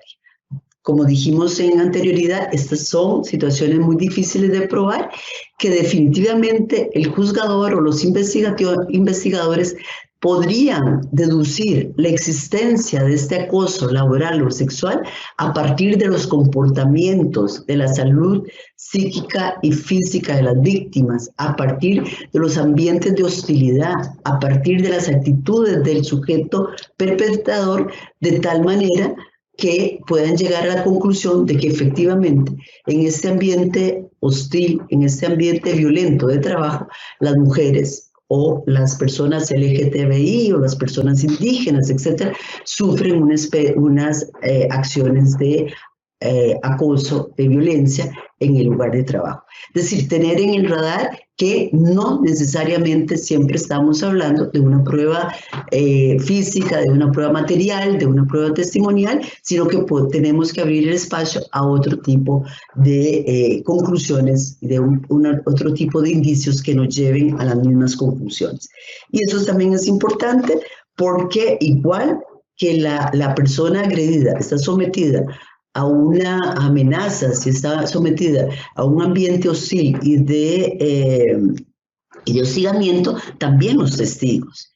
Como dijimos en anterioridad, estas son situaciones muy difíciles de probar que definitivamente el juzgador o los investigadores podrían deducir la existencia de este acoso laboral o sexual a partir de los comportamientos de la salud psíquica y física de las víctimas, a partir de los ambientes de hostilidad, a partir de las actitudes del sujeto perpetrador, de tal manera que puedan llegar a la conclusión de que efectivamente en este ambiente hostil, en este ambiente violento de trabajo, las mujeres o las personas LGTBI o las personas indígenas, etcétera, sufren unas acciones de acoso, de violencia en el lugar de trabajo. Es decir, tener en el radar que no necesariamente siempre estamos hablando de una prueba física, de una prueba material, de una prueba testimonial, sino que tenemos que abrir el espacio a otro tipo de conclusiones, de otro tipo de indicios que nos lleven a las mismas conclusiones. Y eso también es importante porque igual que la persona agredida está sometida a una amenaza, si está sometida a un ambiente hostil y de hostigamiento, también los testigos.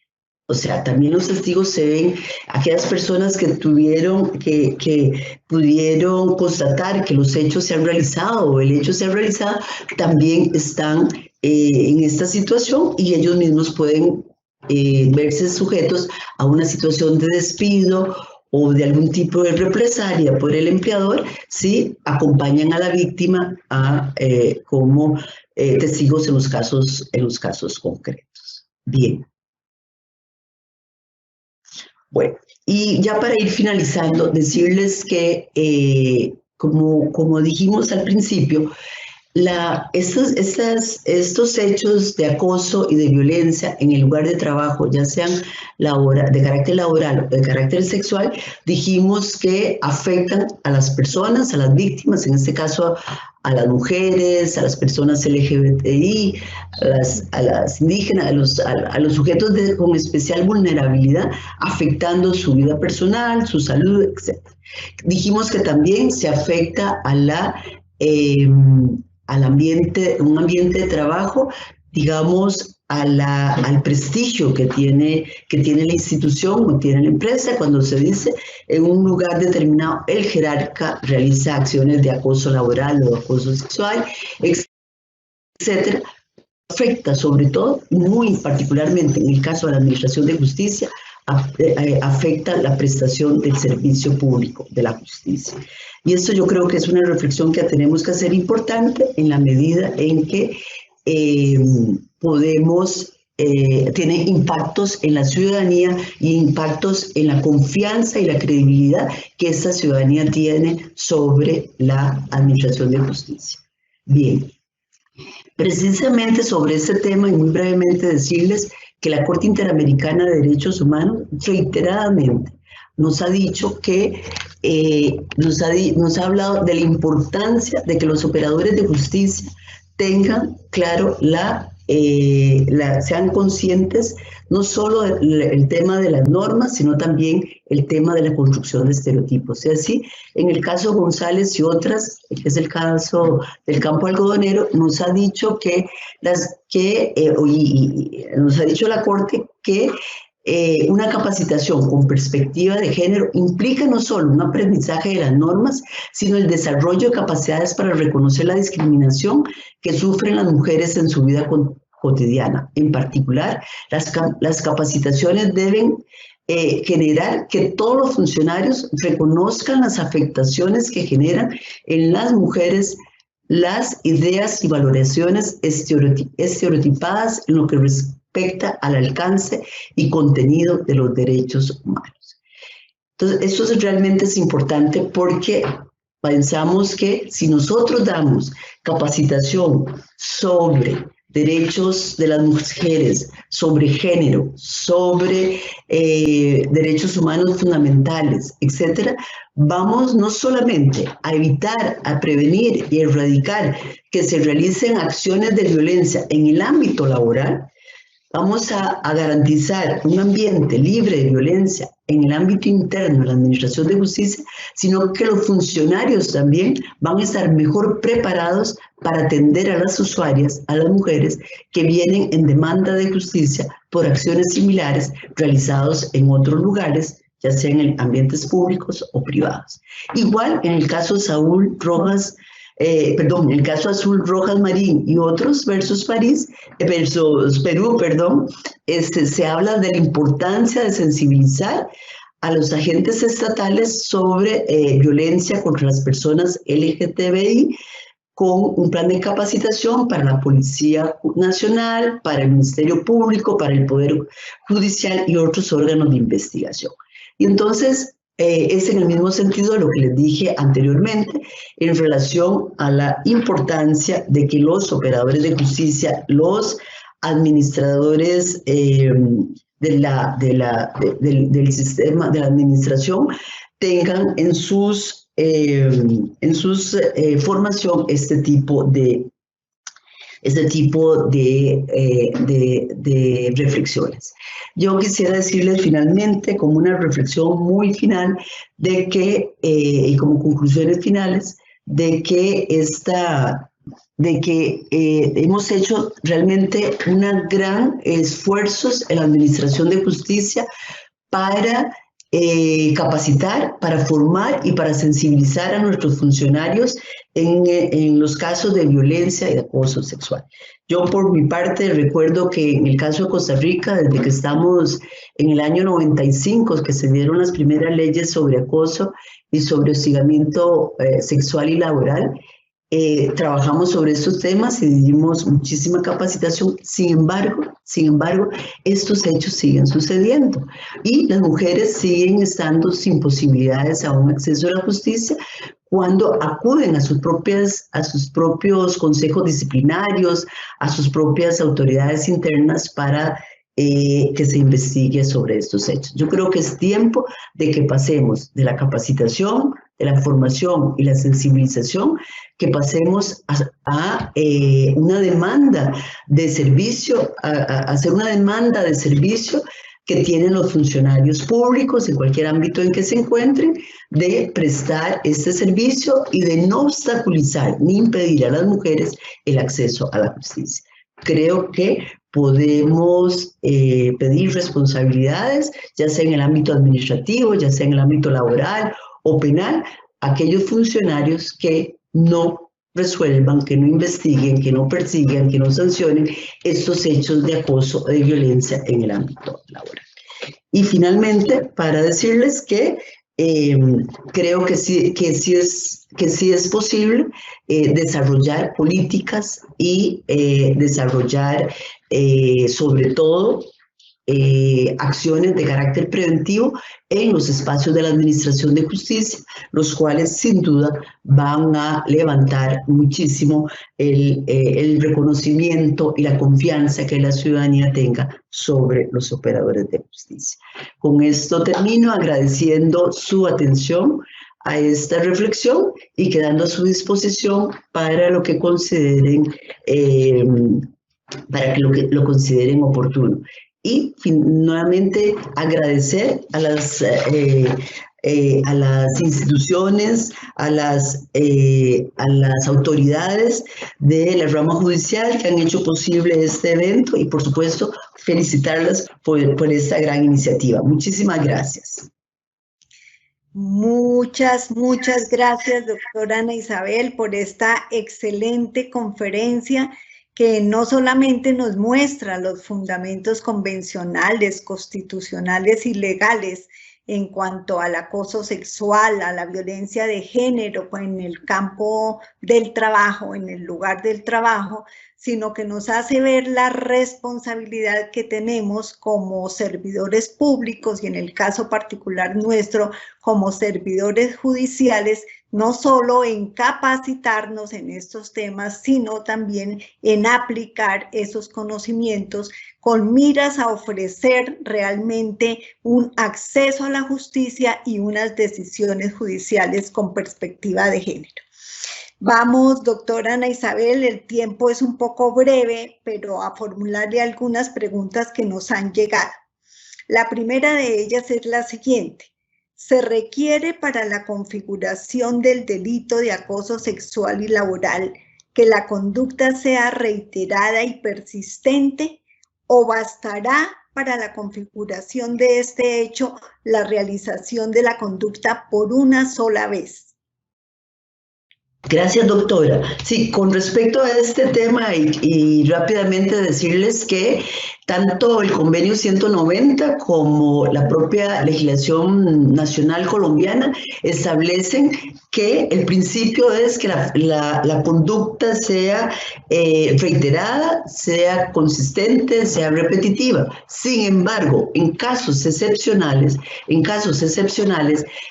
O sea, también los testigos se ven, aquellas personas que pudieron constatar que los hechos se han realizado o el hecho se ha realizado, también están en esta situación y ellos mismos pueden verse sujetos a una situación de despido o de algún tipo de represalia por el empleador si acompañan a la víctima como testigos en los casos concretos. Bien. Bueno, y ya para ir finalizando, decirles que, como dijimos al principio, estos hechos de acoso y de violencia en el lugar de trabajo, ya sean de carácter laboral o de carácter sexual, dijimos que afectan a las personas, a las víctimas, en este caso a las mujeres, a las personas LGBTI, a las indígenas, a los sujetos con especial vulnerabilidad, afectando su vida personal, su salud, etc. Dijimos que también se afecta un ambiente de trabajo, digamos, al prestigio que tiene la institución o tiene la empresa cuando se dice en un lugar determinado el jerarca realiza acciones de acoso laboral o acoso sexual, etcétera. Afecta sobre todo, muy particularmente en el caso de la Administración de Justicia, afecta la prestación del servicio público de la justicia. Y esto yo creo que es una reflexión que tenemos que hacer importante en la medida en que tiene impactos en la ciudadanía y impactos en la confianza y la credibilidad que esta ciudadanía tiene sobre la Administración de Justicia. Bien, precisamente sobre este tema y muy brevemente decirles que la Corte Interamericana de Derechos Humanos reiteradamente nos ha dicho que nos ha hablado de la importancia de que los operadores de justicia tengan claro sean conscientes no solo del tema de las normas, sino también el tema de la construcción de estereotipos. Y así, en el caso González y otras, que es el caso del campo algodonero, nos ha dicho nos ha dicho la Corte que una capacitación con perspectiva de género implica no solo un aprendizaje de las normas, sino el desarrollo de capacidades para reconocer la discriminación que sufren las mujeres en su vida cotidiana. En particular, las capacitaciones deben generar que todos los funcionarios reconozcan las afectaciones que generan en las mujeres las ideas y valoraciones estereotipadas en lo que respecta al alcance y contenido de los derechos humanos. Entonces, esto realmente es importante porque pensamos que si nosotros damos capacitación sobre derechos de las mujeres, sobre género, sobre derechos humanos fundamentales, etcétera, vamos no solamente a evitar, a prevenir y erradicar que se realicen acciones de violencia en el ámbito laboral, Vamos a garantizar un ambiente libre de violencia en el ámbito interno de la Administración de Justicia, sino que los funcionarios también van a estar mejor preparados para atender a las usuarias, a las mujeres que vienen en demanda de justicia por acciones similares realizados en otros lugares, ya sea en ambientes públicos o privados. Igual en el caso de Saúl Rojas, en el caso Azul Rojas Marín y otros versus Perú, se habla de la importancia de sensibilizar a los agentes estatales sobre violencia contra las personas LGTBI, con un plan de capacitación para la Policía Nacional, para el Ministerio Público, para el Poder Judicial y otros órganos de investigación. Y entonces, es en el mismo sentido de lo que les dije anteriormente en relación a la importancia de que los operadores de justicia, los administradores del sistema de la administración tengan en sus formación este tipo de reflexiones. Yo quisiera decirles finalmente, como una reflexión muy final, de que, y como conclusiones finales, de que hemos hecho realmente un gran esfuerzos en la Administración de Justicia para capacitar, para formar y para sensibilizar a nuestros funcionarios en los casos de violencia y de acoso sexual. Yo por mi parte recuerdo que en el caso de Costa Rica, desde que estamos en el año 95, que se dieron las primeras leyes sobre acoso y sobre hostigamiento sexual y laboral, trabajamos sobre estos temas y dimos muchísima capacitación. Sin embargo, estos hechos siguen sucediendo y las mujeres siguen estando sin posibilidades a un acceso a la justicia cuando acuden a sus propios consejos disciplinarios, a sus propias autoridades internas para que se investigue sobre estos hechos. Yo creo que es tiempo de que pasemos de la capacitación, de la formación y la sensibilización, que pasemos a una demanda de servicio, a hacer una demanda de servicio que tienen los funcionarios públicos en cualquier ámbito en que se encuentren, de prestar este servicio y de no obstaculizar ni impedir a las mujeres el acceso a la justicia. Creo que podemos pedir responsabilidades, ya sea en el ámbito administrativo, ya sea en el ámbito laboral o penal, a aquellos funcionarios que no resuelvan, que no investiguen, que no persigan, que no sancionen estos hechos de acoso o de violencia en el ámbito laboral. Y finalmente, para decirles que creo que sí es posible desarrollar políticas y desarrollar sobre todo acciones de carácter preventivo en los espacios de la Administración de Justicia, los cuales sin duda van a levantar muchísimo el reconocimiento y la confianza que la ciudadanía tenga sobre los operadores de justicia. Con esto termino agradeciendo su atención a esta reflexión y quedando a su disposición para lo que consideren, lo consideren oportuno. Y nuevamente agradecer a las instituciones, a las autoridades de la rama judicial que han hecho posible este evento y por supuesto felicitarlas por esta gran iniciativa. Muchísimas gracias. Muchas gracias, doctora Ana Isabel, por esta excelente conferencia que no solamente nos muestra los fundamentos convencionales, constitucionales y legales en cuanto al acoso sexual, a la violencia de género en el campo del trabajo, en el lugar del trabajo, sino que nos hace ver la responsabilidad que tenemos como servidores públicos y en el caso particular nuestro, como servidores judiciales, no solo en capacitarnos en estos temas, sino también en aplicar esos conocimientos con miras a ofrecer realmente un acceso a la justicia y unas decisiones judiciales con perspectiva de género. Vamos, doctora Ana Isabel, el tiempo es un poco breve, pero a formularle algunas preguntas que nos han llegado. La primera de ellas es la siguiente. ¿Se requiere para la configuración del delito de acoso sexual y laboral que la conducta sea reiterada y persistente o bastará para la configuración de este hecho la realización de la conducta por una sola vez? Gracias, doctora. Sí, con respecto a este tema y rápidamente decirles que tanto el convenio 190 como la propia legislación nacional colombiana establecen que el principio es que la conducta sea reiterada, sea consistente, sea repetitiva. Sin embargo, en casos excepcionales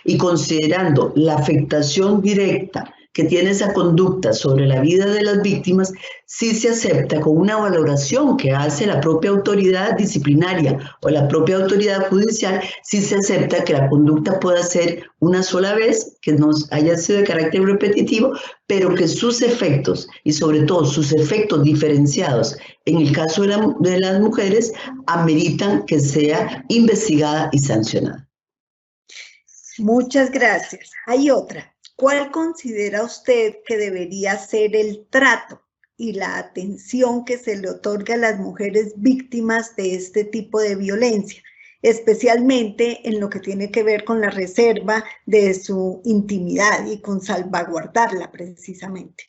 y considerando la afectación directa que tiene esa conducta sobre la vida de las víctimas, sí se acepta con una valoración que hace la propia autoridad disciplinaria o la propia autoridad judicial, sí se acepta que la conducta pueda ser una sola vez, que no haya sido de carácter repetitivo, pero que sus efectos y sobre todo sus efectos diferenciados en el caso de las mujeres ameritan que sea investigada y sancionada. Muchas gracias. Hay otra. ¿Cuál considera usted que debería ser el trato y la atención que se le otorga a las mujeres víctimas de este tipo de violencia, especialmente en lo que tiene que ver con la reserva de su intimidad y con salvaguardarla precisamente?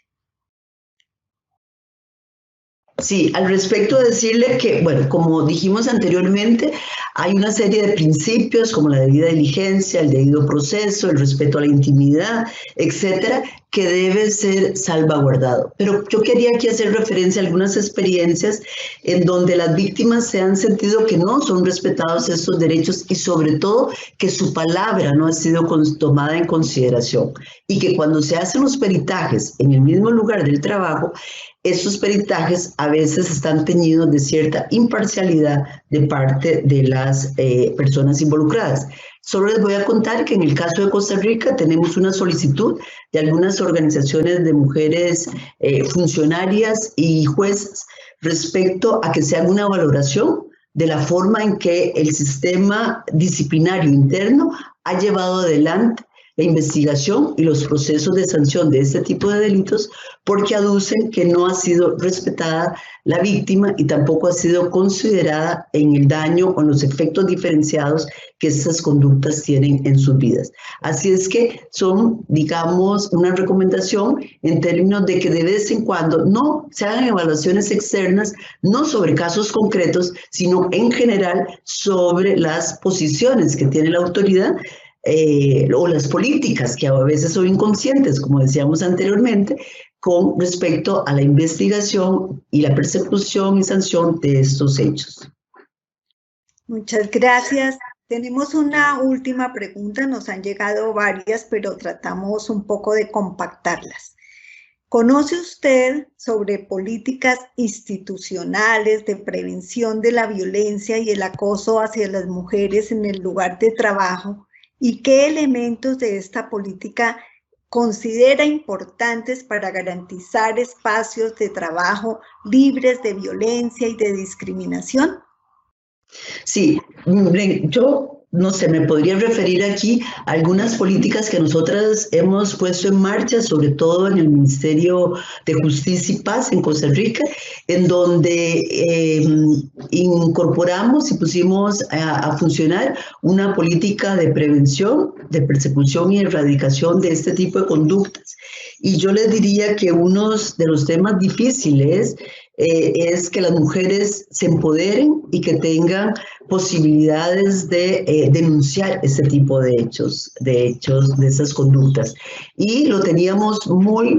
Sí, al respecto decirle que, bueno, como dijimos anteriormente, hay una serie de principios como la debida diligencia, el debido proceso, el respeto a la intimidad, etcétera, que debe ser salvaguardado. Pero yo quería aquí hacer referencia a algunas experiencias en donde las víctimas se han sentido que no son respetados estos derechos y sobre todo que su palabra no ha sido tomada en consideración y que cuando se hacen los peritajes en el mismo lugar del trabajo, estos peritajes a veces están teñidos de cierta imparcialidad de parte de las personas involucradas. Solo les voy a contar que en el caso de Costa Rica tenemos una solicitud de algunas organizaciones de mujeres funcionarias y jueces respecto a que se haga una valoración de la forma en que el sistema disciplinario interno ha llevado adelante la investigación y los procesos de sanción de este tipo de delitos, porque aducen que no ha sido respetada la víctima y tampoco ha sido considerada en el daño o en los efectos diferenciados que estas conductas tienen en sus vidas. Así es que son, digamos, una recomendación en términos de que de vez en cuando no se hagan evaluaciones externas, no sobre casos concretos, sino en general sobre las posiciones que tiene la autoridad o las políticas que a veces son inconscientes, como decíamos anteriormente, con respecto a la investigación y la persecución y sanción de estos hechos. Muchas gracias. Tenemos una última pregunta, nos han llegado varias, pero tratamos un poco de compactarlas. ¿Conoce usted sobre políticas institucionales de prevención de la violencia y el acoso hacia las mujeres en el lugar de trabajo? ¿Y qué elementos de esta política considera importantes para garantizar espacios de trabajo libres de violencia y de discriminación? Sí, yo no sé, me podría referir aquí a algunas políticas que nosotras hemos puesto en marcha, sobre todo en el Ministerio de Justicia y Paz en Costa Rica, en donde incorporamos y pusimos a funcionar una política de prevención, de persecución y erradicación de este tipo de conductas. Y yo les diría que uno de los temas difíciles es que las mujeres se empoderen y que tengan posibilidades de denunciar este tipo de hechos, de esas conductas. Y lo teníamos muy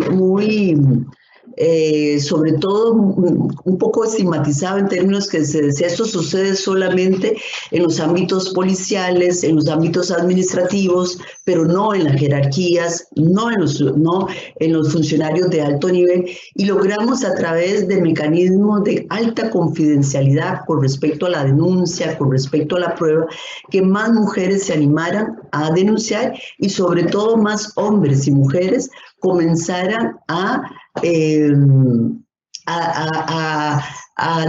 sobre todo un poco estigmatizado en términos que se decía, esto sucede solamente en los ámbitos policiales, en los ámbitos administrativos, pero no en las jerarquías, no en los funcionarios de alto nivel, y logramos a través de mecanismos de alta confidencialidad con respecto a la denuncia, con respecto a la prueba, que más mujeres se animaran a denunciar y sobre todo más hombres y mujeres comenzaran a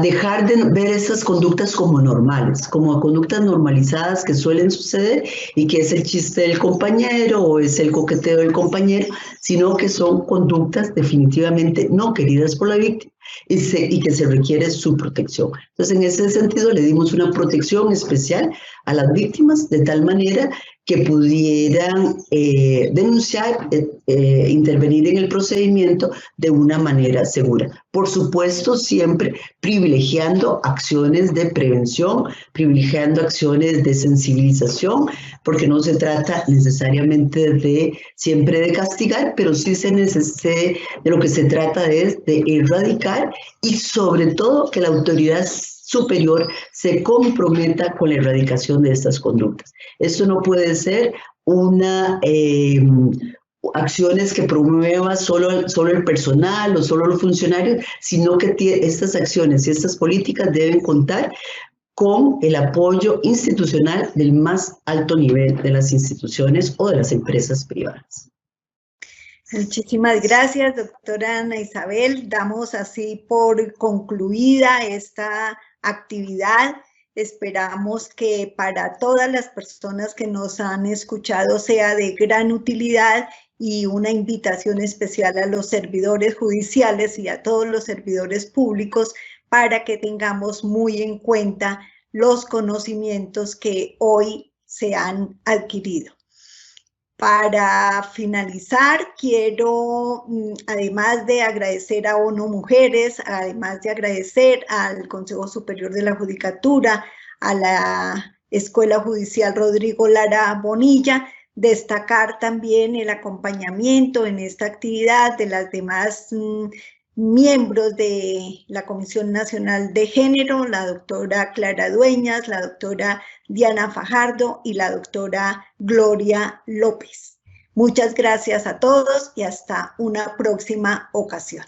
dejar de ver esas conductas como normales, como conductas normalizadas que suelen suceder y que es el chiste del compañero o es el coqueteo del compañero, sino que son conductas definitivamente no queridas por la víctima y que se requiere su protección. Entonces, en ese sentido, le dimos una protección especial a las víctimas de tal manera que pudieran denunciar, intervenir en el procedimiento de una manera segura. Por supuesto, siempre privilegiando acciones de prevención, privilegiando acciones de sensibilización, porque no se trata necesariamente siempre de castigar, pero sí de lo que se trata es de erradicar y sobre todo que la autoridad superior se comprometa con la erradicación de estas conductas. Esto no puede ser acciones que promueva solo el personal o solo los funcionarios, sino que estas acciones y estas políticas deben contar con el apoyo institucional del más alto nivel de las instituciones o de las empresas privadas. Muchísimas gracias, doctora Ana Isabel. Damos así por concluida esta actividad. Esperamos que para todas las personas que nos han escuchado sea de gran utilidad y una invitación especial a los servidores judiciales y a todos los servidores públicos para que tengamos muy en cuenta los conocimientos que hoy se han adquirido. Para finalizar, quiero, además de agradecer a ONU Mujeres, además de agradecer al Consejo Superior de la Judicatura, a la Escuela Judicial Rodrigo Lara Bonilla, destacar también el acompañamiento en esta actividad de las demás miembros de la Comisión Nacional de Género, la doctora Clara Dueñas, la doctora Diana Fajardo y la doctora Gloria López. Muchas gracias a todos y hasta una próxima ocasión.